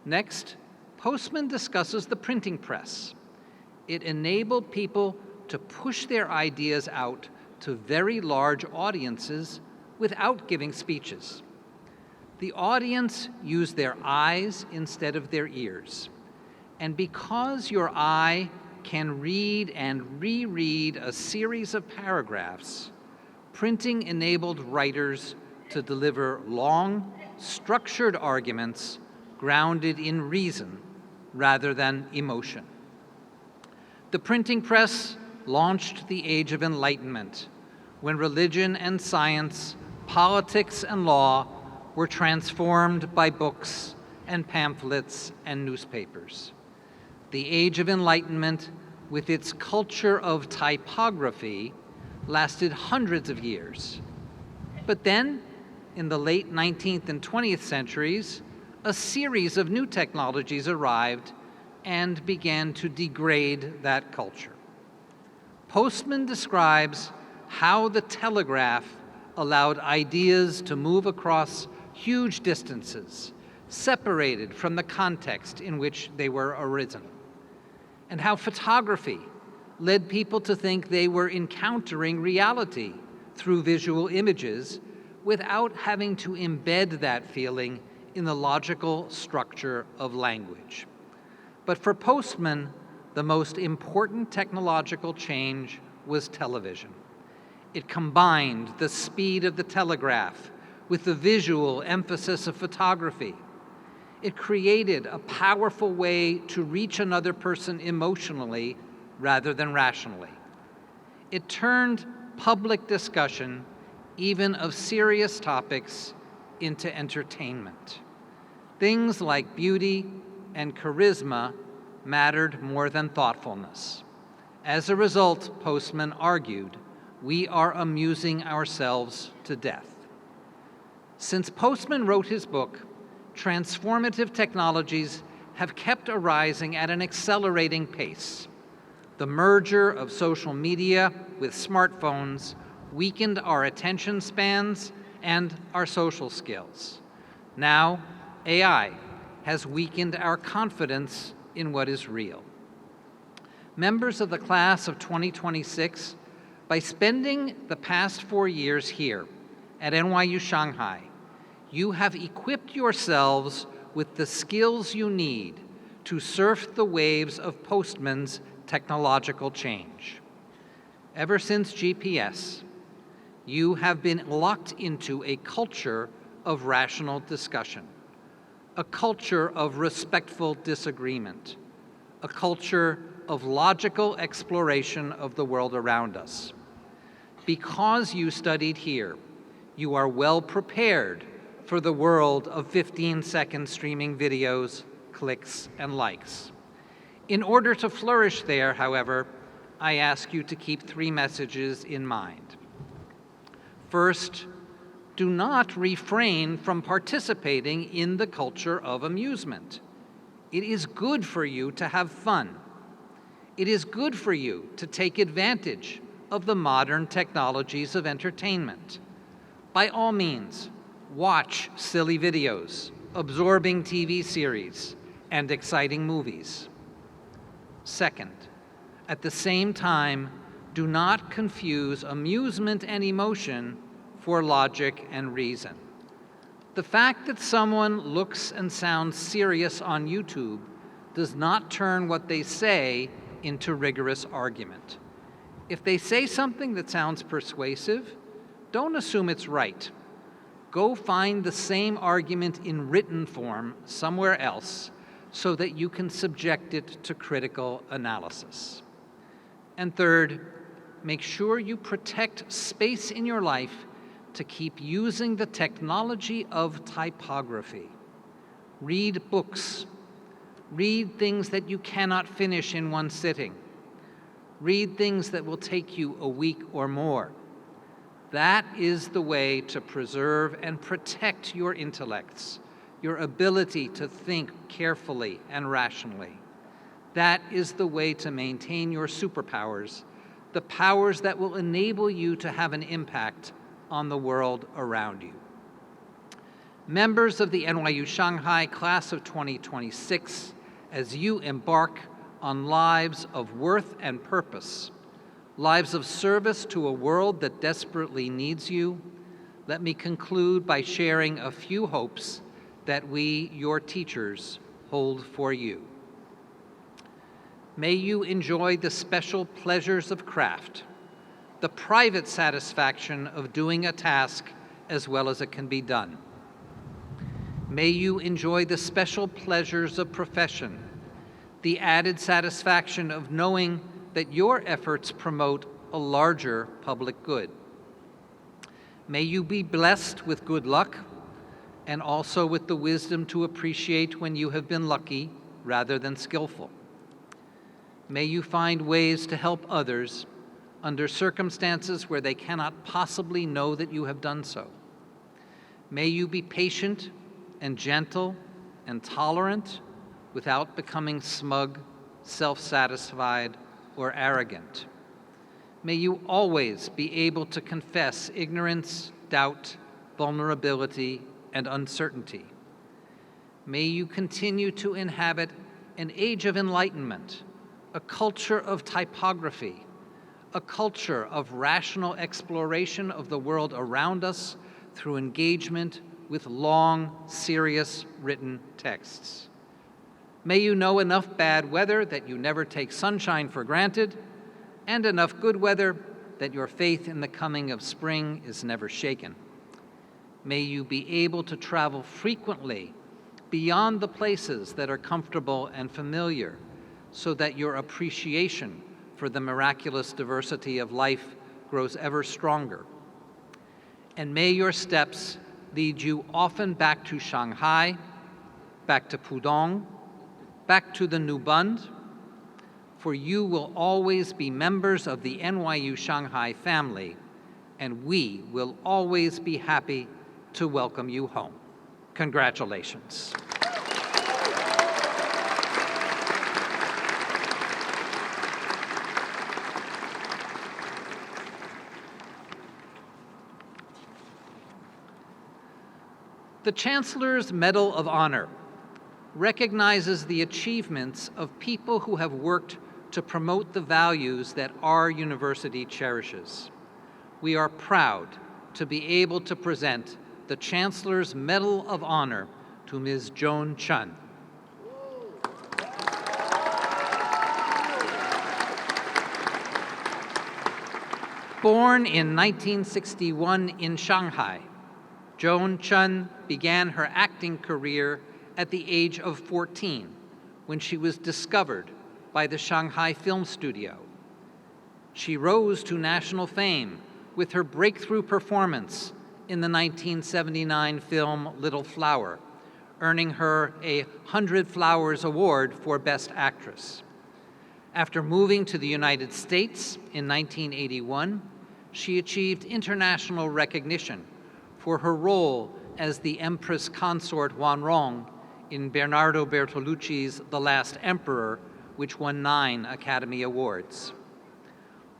Next, Postman discusses the printing press. It enabled people to push their ideas out to very large audiences without giving speeches. The audience used their eyes instead of their ears. And because your eye can read and reread a series of paragraphs, printing enabled writers to deliver long, structured arguments grounded in reason rather than emotion. The printing press launched the Age of Enlightenment, when religion and science, politics and law were transformed by books and pamphlets and newspapers. The Age of Enlightenment, with its culture of typography, lasted hundreds of years. But then, in the late 19th and 20th centuries, a series of new technologies arrived and began to degrade that culture. Postman describes how the telegraph allowed ideas to move across huge distances, separated from the context in which they were arisen, and how photography led people to think they were encountering reality through visual images without having to embed that feeling in the logical structure of language. But for Postman, the most important technological change was television. It combined the speed of the telegraph with the visual emphasis of photography. It created a powerful way to reach another person emotionally rather than rationally. It turned public discussion, even of serious topics, into entertainment. Things like beauty and charisma mattered more than thoughtfulness. As a result, Postman argued, we are amusing ourselves to death. Since Postman wrote his book, transformative technologies have kept arising at an accelerating pace. The merger of social media with smartphones weakened our attention spans and our social skills. Now, AI has weakened our confidence in what is real. Members of the class of 2026, by spending the past 4 years here at NYU Shanghai, you have equipped yourselves with the skills you need to surf the waves of Postman's technological change. Ever since GPS, you have been locked into a culture of rational discussion, a culture of respectful disagreement, a culture of logical exploration of the world around us. Because you studied here, you are well prepared for the world of 15-second streaming videos, clicks, and likes. In order to flourish there, however, I ask you to keep 3 messages in mind. First, do not refrain from participating in the culture of amusement. It is good for you to have fun. It is good for you to take advantage of the modern technologies of entertainment. By all means, watch silly videos, absorbing TV series, and exciting movies. Second, at the same time, do not confuse amusement and emotion for logic and reason. The fact that someone looks and sounds serious on YouTube does not turn what they say into rigorous argument. If they say something that sounds persuasive, don't assume it's right. Go find the same argument in written form somewhere else so that you can subject it to critical analysis. And third, make sure you protect space in your life to keep using the technology of typography. Read books. Read things that you cannot finish in one sitting. Read things that will take you a week or more. That is the way to preserve and protect your intellects, your ability to think carefully and rationally. That is the way to maintain your superpowers, the powers that will enable you to have an impact on the world around you. Members of the NYU Shanghai class of 2026, as you embark on lives of worth and purpose, lives of service to a world that desperately needs you, let me conclude by sharing a few hopes that we, your teachers, hold for you. May you enjoy the special pleasures of craft, the private satisfaction of doing a task as well as it can be done. May you enjoy the special pleasures of profession, the added satisfaction of knowing that your efforts promote a larger public good. May you be blessed with good luck and also with the wisdom to appreciate when you have been lucky rather than skillful. May you find ways to help others under circumstances where they cannot possibly know that you have done so. May you be patient and gentle and tolerant without becoming smug, self-satisfied, or arrogant. May you always be able to confess ignorance, doubt, vulnerability, and uncertainty. May you continue to inhabit an age of enlightenment, a culture of typography, a culture of rational exploration of the world around us through engagement with long, serious written texts. May you know enough bad weather that you never take sunshine for granted, and enough good weather that your faith in the coming of spring is never shaken. May you be able to travel frequently beyond the places that are comfortable and familiar, so that your appreciation for the miraculous diversity of life grows ever stronger. And may your steps lead you often back to Shanghai, back to Pudong, back to the New Bund, for you will always be members of the NYU Shanghai family, and we will always be happy to welcome you home. Congratulations. The Chancellor's Medal of Honor recognizes the achievements of people who have worked to promote the values that our university cherishes. We are proud to be able to present the Chancellor's Medal of Honor to Ms. Joan Chun. Born in 1961 in Shanghai, Joan Chun began her acting career at the age of 14 when she was discovered by the Shanghai Film Studio. She rose to national fame with her breakthrough performance in the 1979 film Little Flower, earning her a 100 Flowers Award for Best Actress. After moving to the United States in 1981, she achieved international recognition for her role as the Empress Consort Wanrong in Bernardo Bertolucci's The Last Emperor, which won 9 Academy Awards.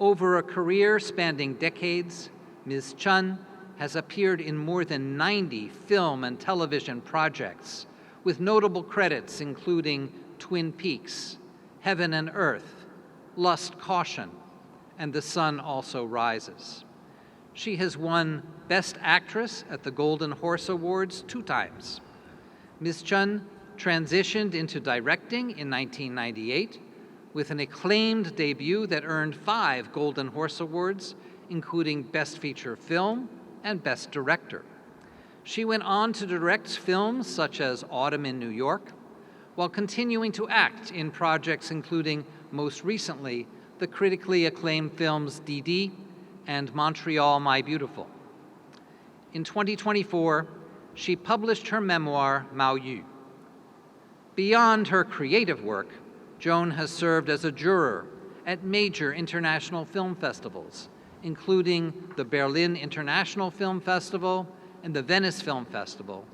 Over a career spanning decades, Ms. Chun has appeared in more than 90 film and television projects, with notable credits including Twin Peaks, Heaven and Earth, Lust, Caution, and The Sun Also Rises. She has won Best Actress at the Golden Horse Awards 2 times. Ms. Chun transitioned into directing in 1998 with an acclaimed debut that earned 5 Golden Horse Awards, including Best Feature Film and Best Director. She went on to direct films such as Autumn in New York, while continuing to act in projects including, most recently, the critically acclaimed films Didi and Montreal, My Beautiful. In 2024, she published her memoir, Mao Yu. Beyond her creative work, Joan has served as a juror at major international film festivals, including the Berlin International Film Festival and the Venice Film Festival,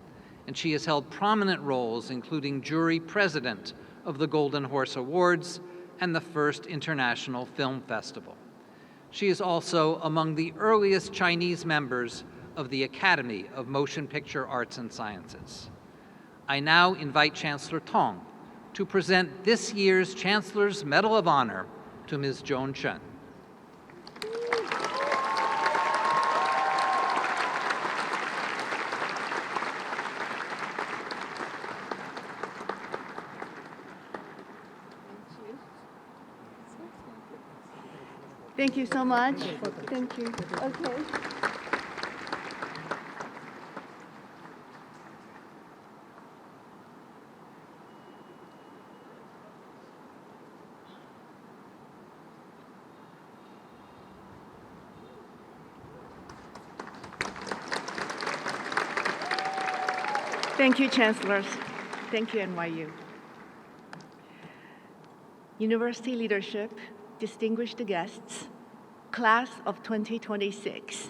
and she has held prominent roles, including jury president of the Golden Horse Awards and the First International Film Festival. She is also among the earliest Chinese members of the Academy of Motion Picture Arts and Sciences. I now invite Chancellor Tong to present this year's Chancellor's Medal of Honor to Ms. Joan Chun. Thank you so much. Thank you. Okay. Thank you, Chancellors. Thank you, NYU. University leadership, distinguished guests, class of 2026,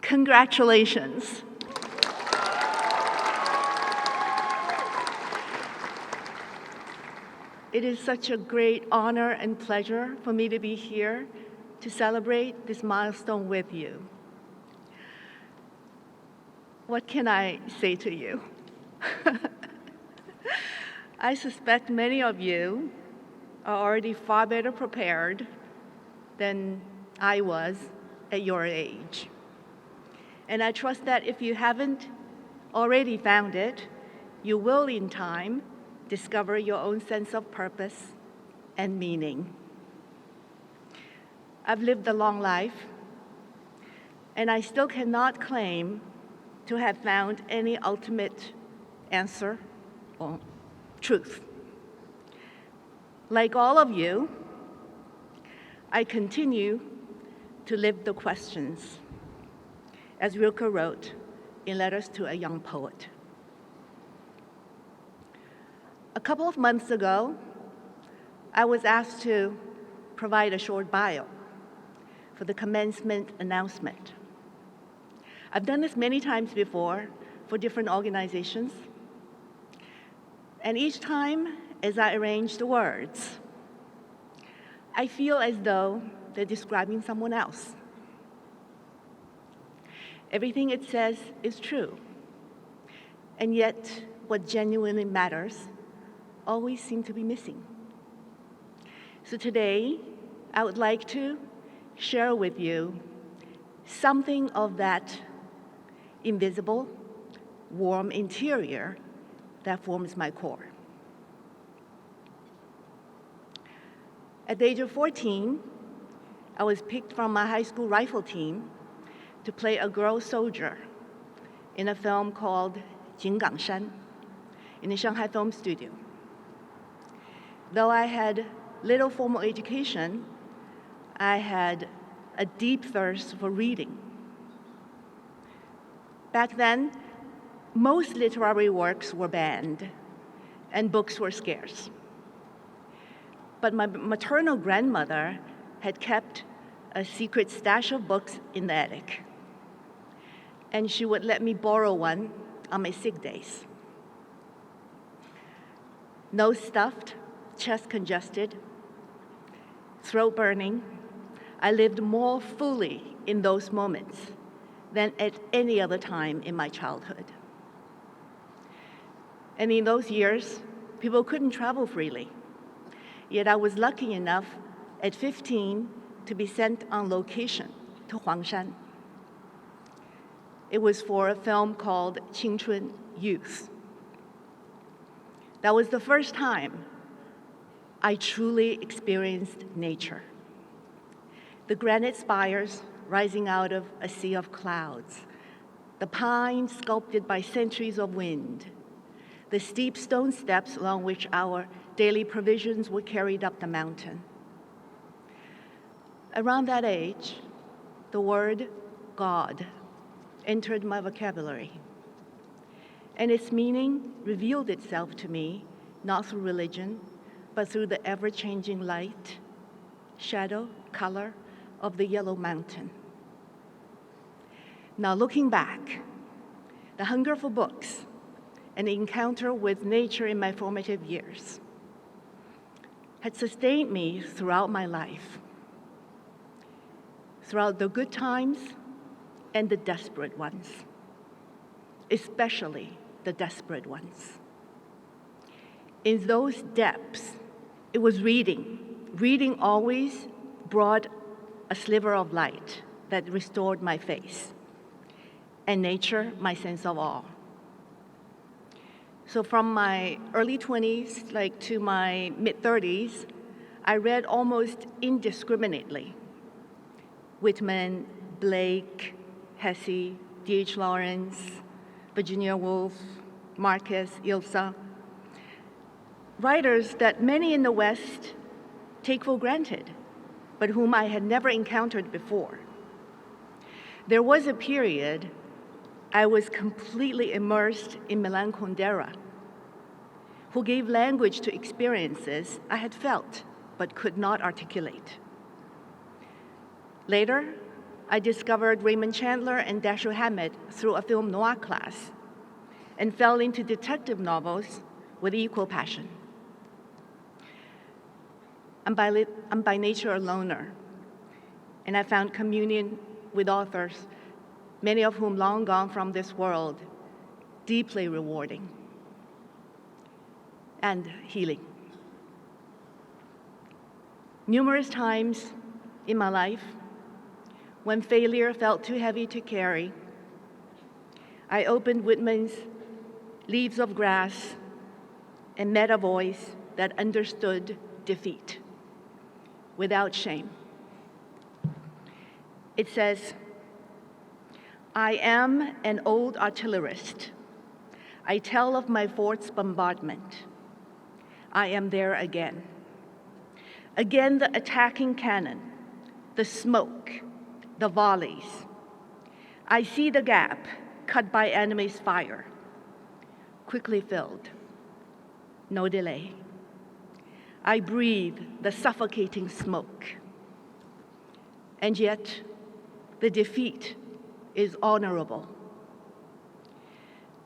congratulations. It is such a great honor and pleasure for me to be here to celebrate this milestone with you. What can I say to you? I suspect many of you are already far better prepared than I was at your age. And I trust that if you haven't already found it, you will in time discover your own sense of purpose and meaning. I've lived a long life, and I still cannot claim to have found any ultimate answer or truth. Like all of you, I continue to live the questions, as Rilke wrote in Letters to a Young Poet. A couple of months ago, I was asked to provide a short bio for the commencement announcement. I've done this many times before for different organizations, and each time as I arrange the words, I feel as though they're describing someone else. Everything it says is true, and yet what genuinely matters always seems to be missing. So today, I would like to share with you something of that invisible, warm interior that forms my core. At the age of 14, I was picked from my high school rifle team to play a girl soldier in a film called Jinggangshan, in the Shanghai film studio. Though I had little formal education, I had a deep thirst for reading. Back then, most literary works were banned and books were scarce. But my maternal grandmother had kept a secret stash of books in the attic, and she would let me borrow one on my sick days. Nose stuffed, chest congested, throat burning, I lived more fully in those moments than at any other time in my childhood. And in those years, people couldn't travel freely. Yet I was lucky enough at 15 to be sent on location to Huangshan. It was for a film called Qingchun Youth. That was the first time I truly experienced nature. The granite spires rising out of a sea of clouds, the pines sculpted by centuries of wind, the steep stone steps along which our daily provisions were carried up the mountain. Around that age, the word God entered my vocabulary, and its meaning revealed itself to me not through religion, but through the ever-changing light, shadow, color of the yellow mountain. Now looking back, the hunger for books and the encounter with nature in my formative years had sustained me throughout my life, throughout the good times and the desperate ones, especially the desperate ones. In those depths, it was reading. Reading always brought a sliver of light that restored my faith, and nature, my sense of awe. So from my early 20s, to my mid-30s, I read almost indiscriminately. Whitman, Blake, Hesse, D.H. Lawrence, Virginia Woolf, Marcus, Ilsa, writers that many in the West take for granted, but whom I had never encountered before. There was a period I was completely immersed in Milan Kundera, who gave language to experiences I had felt but could not articulate. Later, I discovered Raymond Chandler and Dashiell Hammett through a film noir class and fell into detective novels with equal passion. I'm by nature a loner, and I found communion with authors, many of whom long gone from this world, deeply rewarding and healing. Numerous times in my life, when failure felt too heavy to carry, I opened Whitman's Leaves of Grass and met a voice that understood defeat without shame. It says, I am an old artillerist. I tell of my fort's bombardment. I am there again. Again, the attacking cannon, the smoke, the volleys. I see the gap cut by enemy's fire, quickly filled, no delay. I breathe the suffocating smoke. And yet, the defeat is honorable.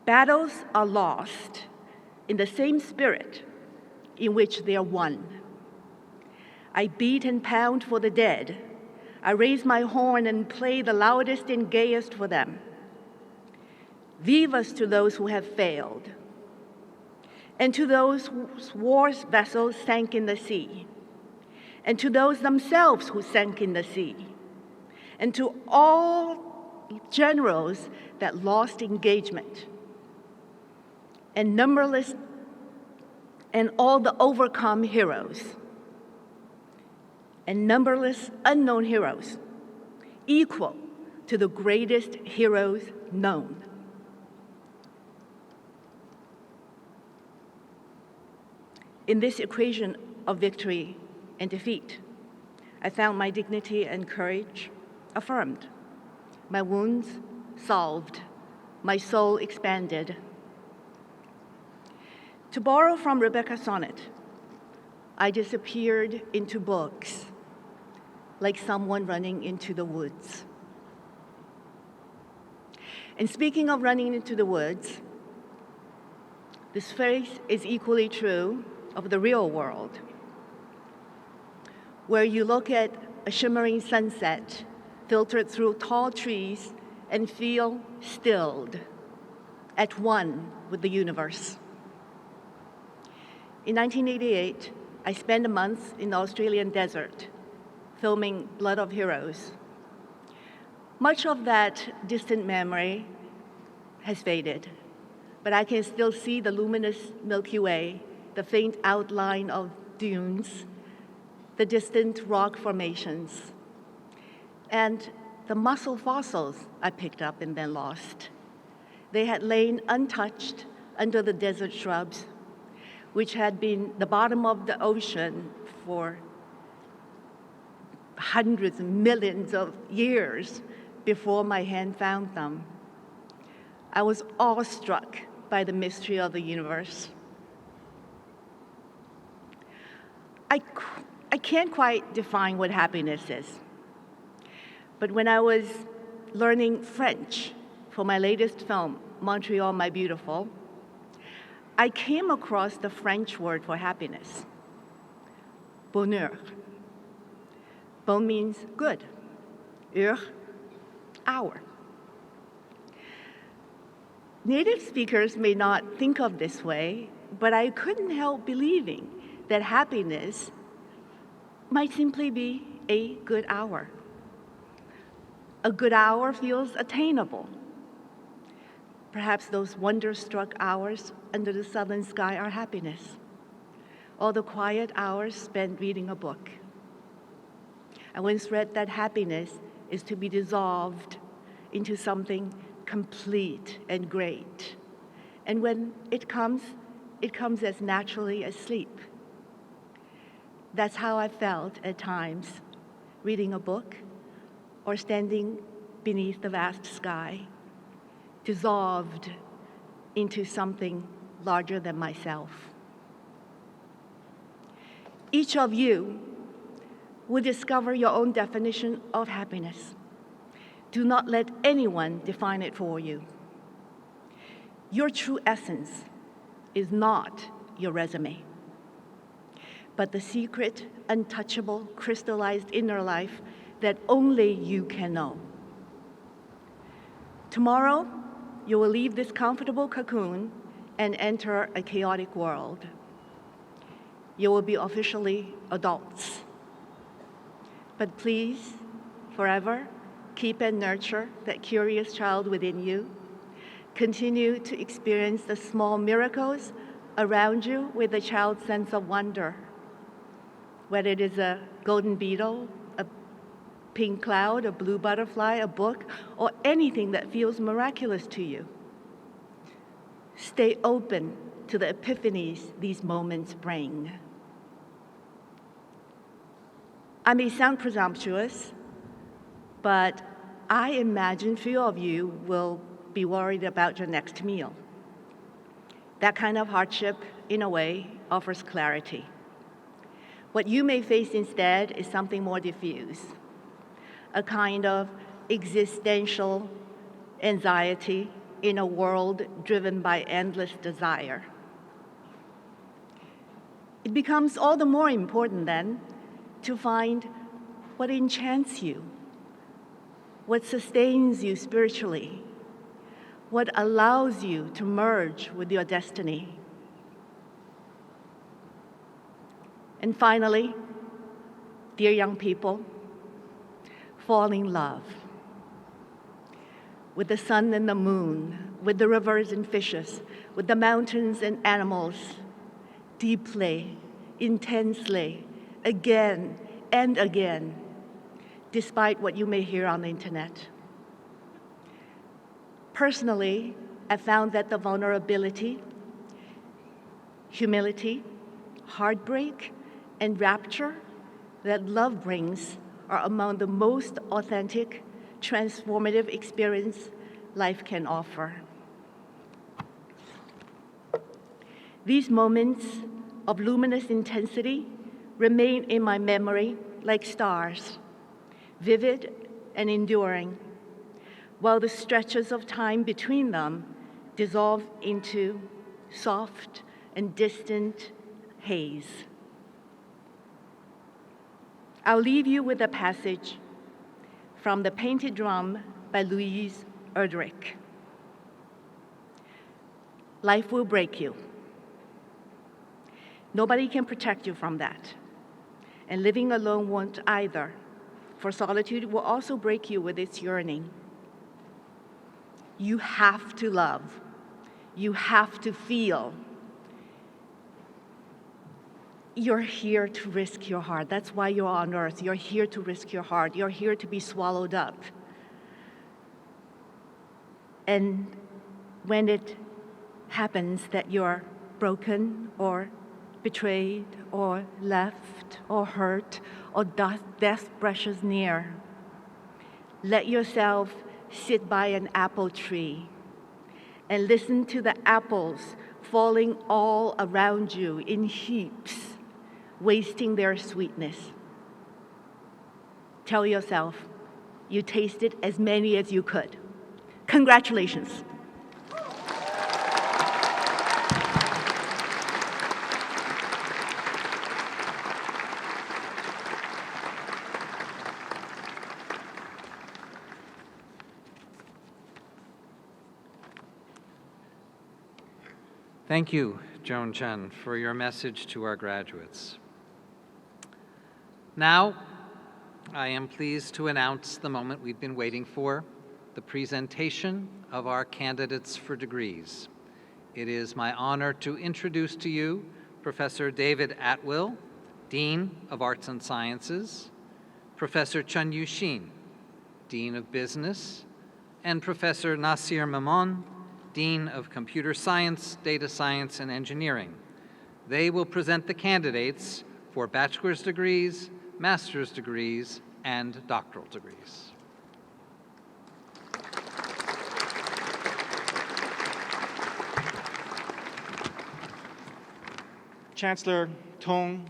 Battles are lost in the same spirit in which they are won. I beat and pound for the dead. I raise my horn and play the loudest and gayest for them. Vivas to those who have failed, and to those whose war vessels sank in the sea, and to those themselves who sank in the sea, and to all generals that lost engagement, and numberless, and all the overcome heroes, and numberless unknown heroes, equal to the greatest heroes known. In this equation of victory and defeat, I found my dignity and courage affirmed, my wounds solved, my soul expanded. To borrow from Rebecca's sonnet, I disappeared into books like someone running into the woods. And speaking of running into the woods, this phrase is equally true of the real world, where you look at a shimmering sunset filtered through tall trees and feel stilled, at one with the universe. In 1988, I spent a month in the Australian desert filming Blood of Heroes. Much of that distant memory has faded, but I can still see the luminous Milky Way, the faint outline of dunes, the distant rock formations, and the mussel fossils I picked up and then lost. They had lain untouched under the desert shrubs, which had been the bottom of the ocean for hundreds of millions of years before my hand found them. I was awestruck by the mystery of the universe. I can't quite define what happiness is, but when I was learning French for my latest film, Montreal, My Beautiful, I came across the French word for happiness, bonheur. Bon means good, heure, hour. Native speakers may not think of this way, but I couldn't help believing that happiness might simply be a good hour. A good hour feels attainable. Perhaps those wonder-struck hours under the southern sky are happiness, or the quiet hours spent reading a book. I once read that happiness is to be dissolved into something complete and great. And when it comes as naturally as sleep. That's how I felt at times, reading a book or standing beneath the vast sky, dissolved into something larger than myself. Each of you will discover your own definition of happiness. Do not let anyone define it for you. Your true essence is not your resume, but the secret, untouchable, crystallized inner life that only you can know. Tomorrow, you will leave this comfortable cocoon and enter a chaotic world. You will be officially adults. But please, forever, keep and nurture that curious child within you. Continue to experience the small miracles around you with a child's sense of wonder. Whether it is a golden beetle, a pink cloud, a blue butterfly, a book, or anything that feels miraculous to you. Stay open to the epiphanies these moments bring. I may sound presumptuous, but I imagine few of you will be worried about your next meal. That kind of hardship, in a way, offers clarity. What you may face instead is something more diffuse, a kind of existential anxiety in a world driven by endless desire. It becomes all the more important then to find what enchants you, what sustains you spiritually, what allows you to merge with your destiny. And finally, dear young people, fall in love with the sun and the moon, with the rivers and fishes, with the mountains and animals, deeply, intensely, again and again, despite what you may hear on the internet. Personally, I found that the vulnerability, humility, heartbreak, and rapture that love brings are among the most authentic, transformative experience life can offer. These moments of luminous intensity remain in my memory like stars, vivid and enduring, while the stretches of time between them dissolve into soft and distant haze. I'll leave you with a passage from The Painted Drum by Louise Erdrich. Life will break you. Nobody can protect you from that. And living alone won't either, for solitude will also break you with its yearning. You have to love. You have to feel. You're here to risk your heart. That's why you're on earth. You're here to risk your heart. You're here to be swallowed up. And when it happens that you're broken or betrayed or left or hurt or death brushes near, let yourself sit by an apple tree and listen to the apples falling all around you in heaps, wasting their sweetness. Tell yourself you tasted as many as you could. Congratulations. Thank you, Joan Chen, for your message to our graduates. Now, I am pleased to announce the moment we've been waiting for, the presentation of our candidates for degrees. It is my honor to introduce to you Professor David Atwill, Dean of Arts and Sciences, Professor Chun-Yu Shin, Dean of Business, and Professor Nasir Mammon, Dean of Computer Science, Data Science, and Engineering. They will present the candidates for bachelor's degrees, master's degrees, and doctoral degrees. Chancellor Tong,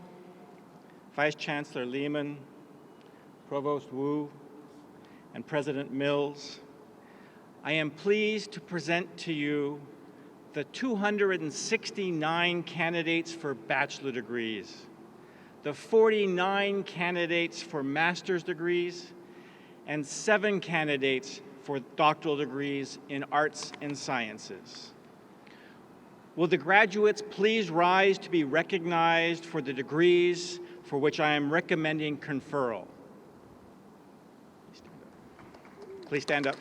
Vice Chancellor Lehman, Provost Wu, and President Mills, I am pleased to present to you the 269 candidates for bachelor degrees, the 49 candidates for master's degrees, and 7 candidates for doctoral degrees in arts and sciences. Will the graduates please rise to be recognized for the degrees for which I am recommending conferral? Please stand up.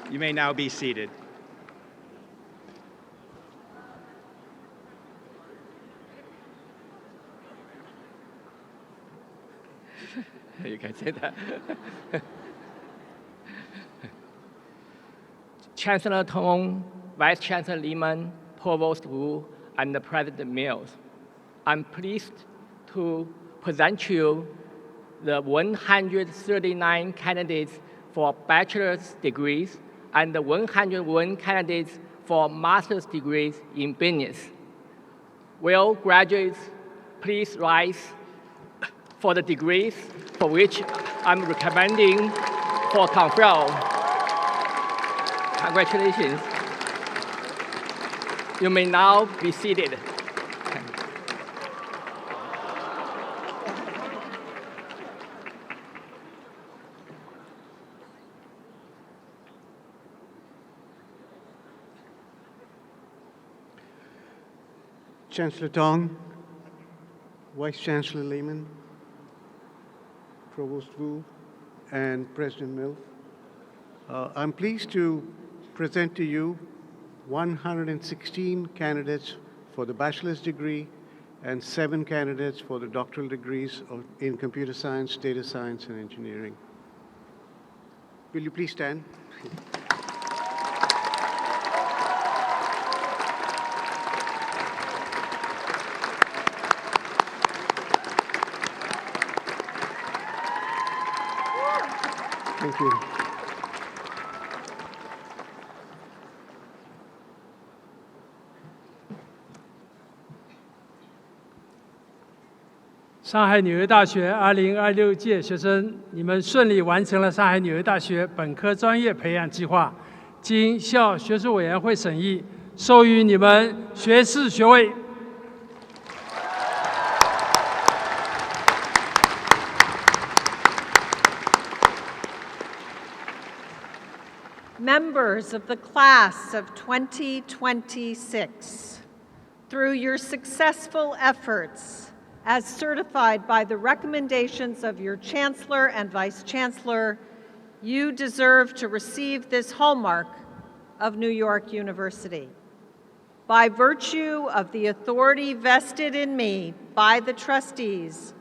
You may now be seated. You can say that. Chancellor Tong, Vice Chancellor Lehman, Provost Wu, and President Mills, I'm pleased to present you the 139 candidates for bachelor's degrees and the 101 candidates for master's degrees in business. Will graduates please rise for the degrees for which I'm recommending for conferral. Congratulations. You may now be seated. Chancellor Tong, Vice Chancellor Lehman, Provost Wu, and President Mills, I'm pleased to present to you 116 candidates for the bachelor's degree and 7 candidates for the doctoral degrees in computer science, data science, and engineering. Will you please stand? Thank you.上海纽约大学2026届学生，你们顺利完成了上海纽约大学本科专业培养计划，经校学术委员会审议，授予你们学士学位。Members of the class of 2026, through your successful efforts, as certified by the recommendations of your Chancellor and Vice Chancellor, you deserve to receive this hallmark of New York University. By virtue of the authority vested in me by the trustees,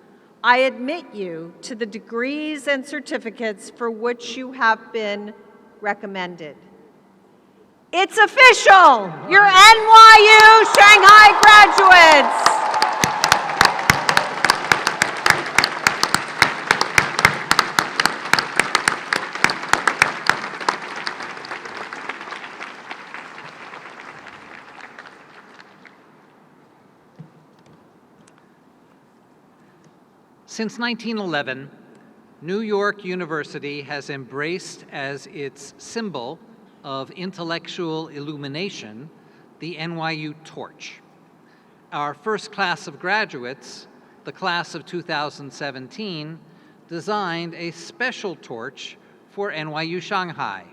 I admit you to the degrees and certificates for which you have been recommended. It's official! You're NYU Shanghai graduates! Since 1911, New York University has embraced as its symbol of intellectual illumination the NYU torch. Our first class of graduates, the class of 2017, designed a special torch for NYU Shanghai.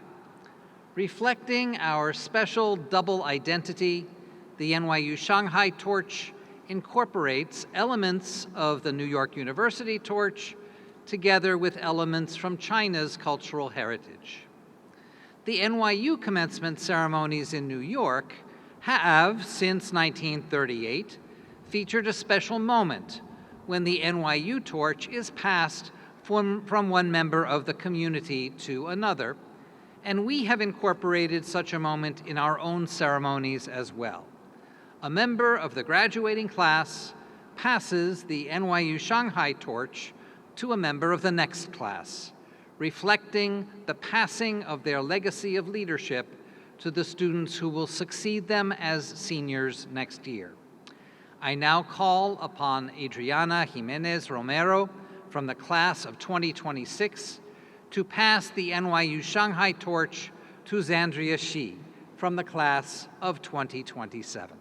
Reflecting our special double identity, the NYU Shanghai torch incorporates elements of the New York University torch together with elements from China's cultural heritage. The NYU commencement ceremonies in New York have, since 1938, featured a special moment when the NYU torch is passed from one member of the community to another, and we have incorporated such a moment in our own ceremonies as well. A member of the graduating class passes the NYU Shanghai torch to a member of the next class, reflecting the passing of their legacy of leadership to the students who will succeed them as seniors next year. I now call upon Adriana Jimenez Romero from the class of 2026 to pass the NYU Shanghai torch to Zandria Shi from the class of 2027.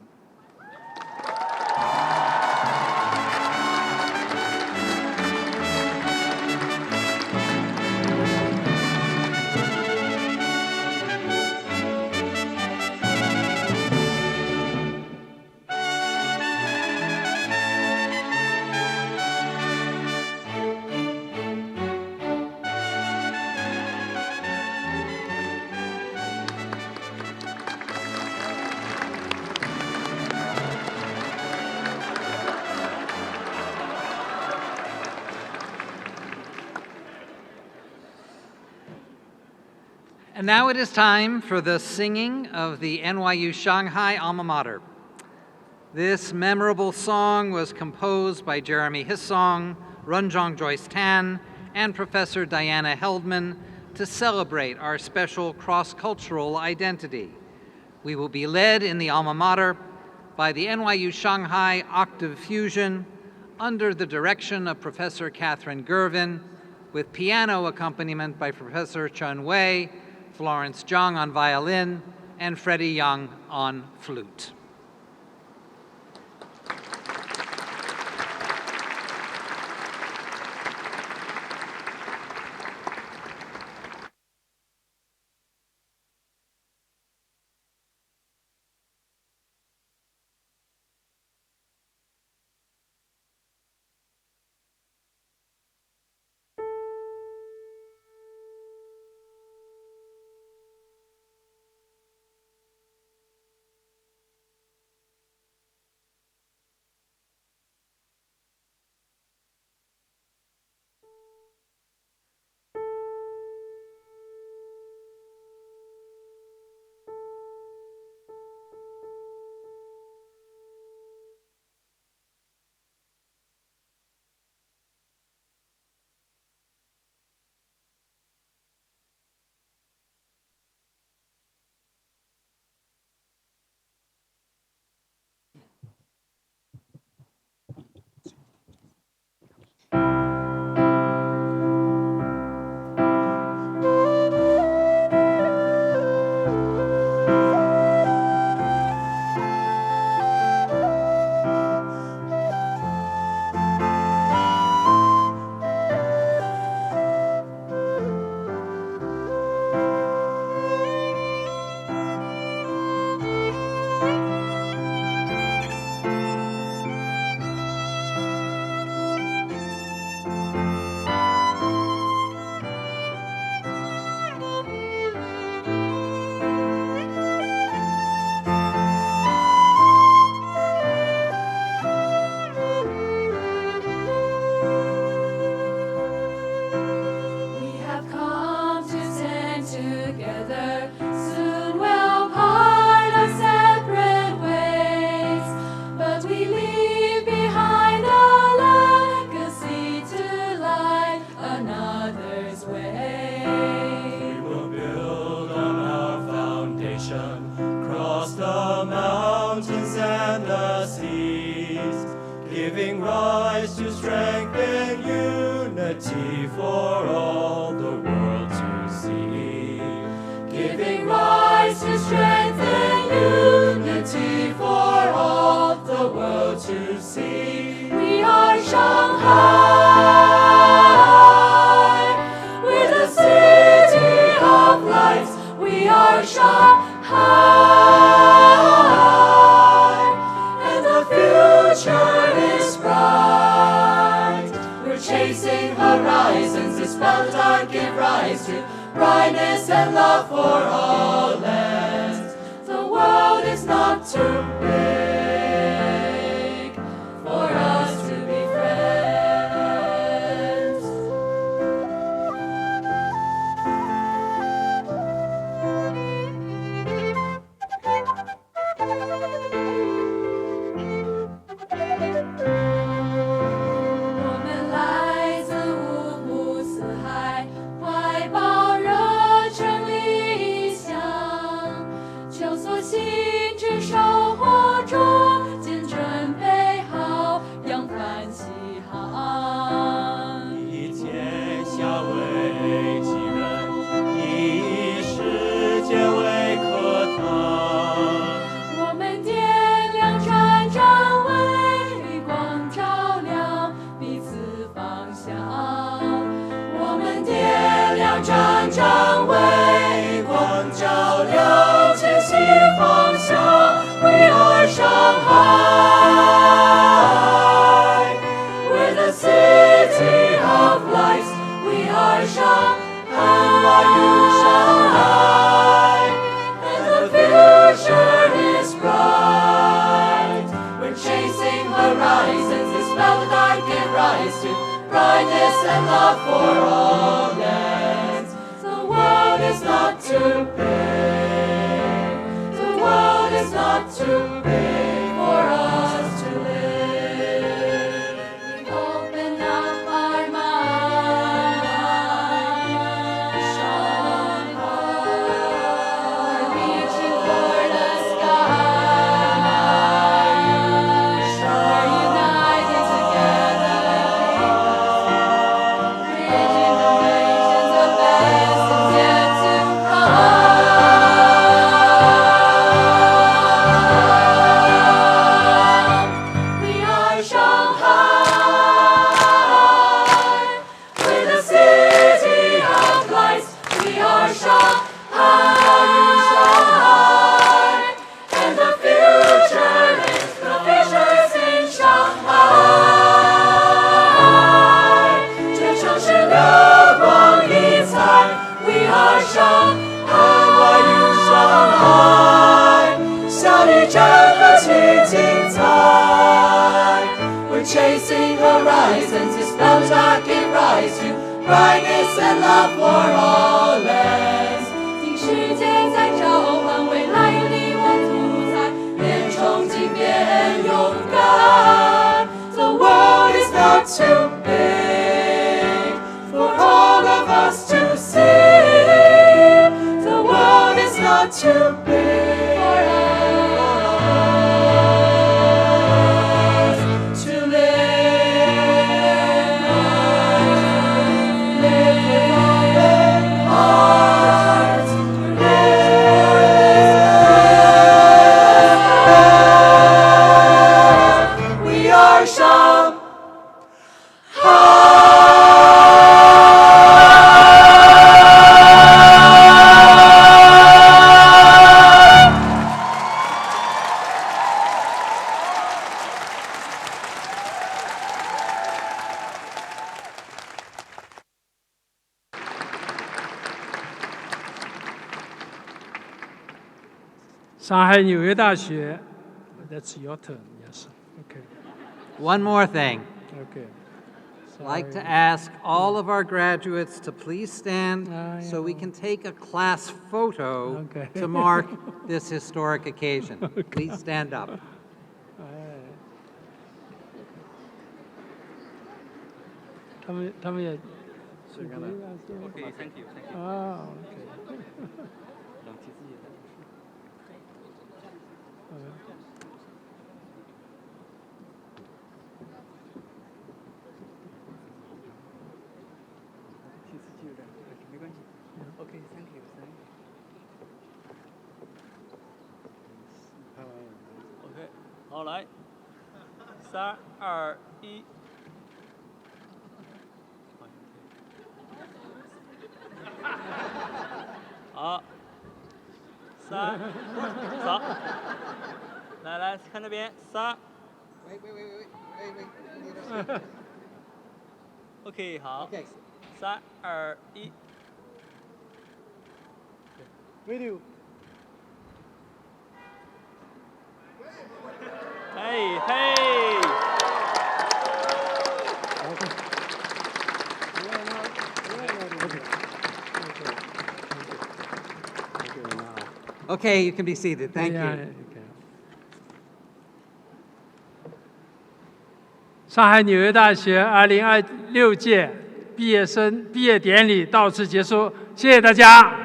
And now it is time for the singing of the NYU Shanghai alma mater. This memorable song was composed by Jeremy Hissong, Runjong Joyce Tan, and Professor Diana Heldman to celebrate our special cross-cultural identity. We will be led in the alma mater by the NYU Shanghai Octave Fusion under the direction of Professor Catherine Gervin, with piano accompaniment by Professor Chun Wei, Florence Zhang on violin, and Freddie Young on flute. rise to strength and unity for all the world to see. Giving rise to strength and unity for all the world to see. We are Shanghai. We're the city of lights. We are Shanghai. And the future is bright. We're chasing horizons, dispel the dark, give rise to brightness and love for all lands. The world is not too big for us to be friends.战战为光照亮前行方向。We are Shanghai. We're the city of lights. We are NYU Shanghai. And the future is bright. We're chasing horizons, dispel the dark, give rise to brightness and love for all lands. The world is not too big. The world is not too big for us to live. We open up our minds. Shanghai. We're reaching for the sky. We're united together. Bridging the nations, the best is yet to come. We are Shanghai. We're the city of lights. We are Shanghai. And the future is in Shanghai. 这城市流光溢彩。We are NYU Shanghai. 向你振奋起精彩。We're chasing horizons, dispel the dark, give rise to brightness and love for all lands. 新世界在召唤，未来有你我主宰，边憧憬边勇敢。The world is not too big for all of us to see. The world is not too big for us to live. Live with open hearts. Live. We are Shanghai. Shanghai 纽约大学 That's your turn, yes. Okay. One more thing. Okay. I'd like to ask all of our graduates to please stand so we can take a class photo to mark this historic occasion. Please stand up. Okay, thank you. Oh, okay. 好，来，3、2、1。好，3，走，来，看这边，3。喂。OK， 好。3、2、1。Video。嘿。Okay, you can be seated. Thank you. 上海纽约大学2026届毕业生毕业典礼到此结束，谢谢大家。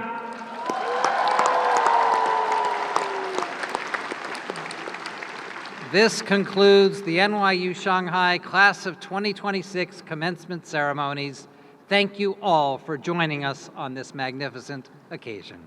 This concludes the NYU Shanghai Class of 2026 commencement ceremonies. Thank you all for joining us on this magnificent occasion.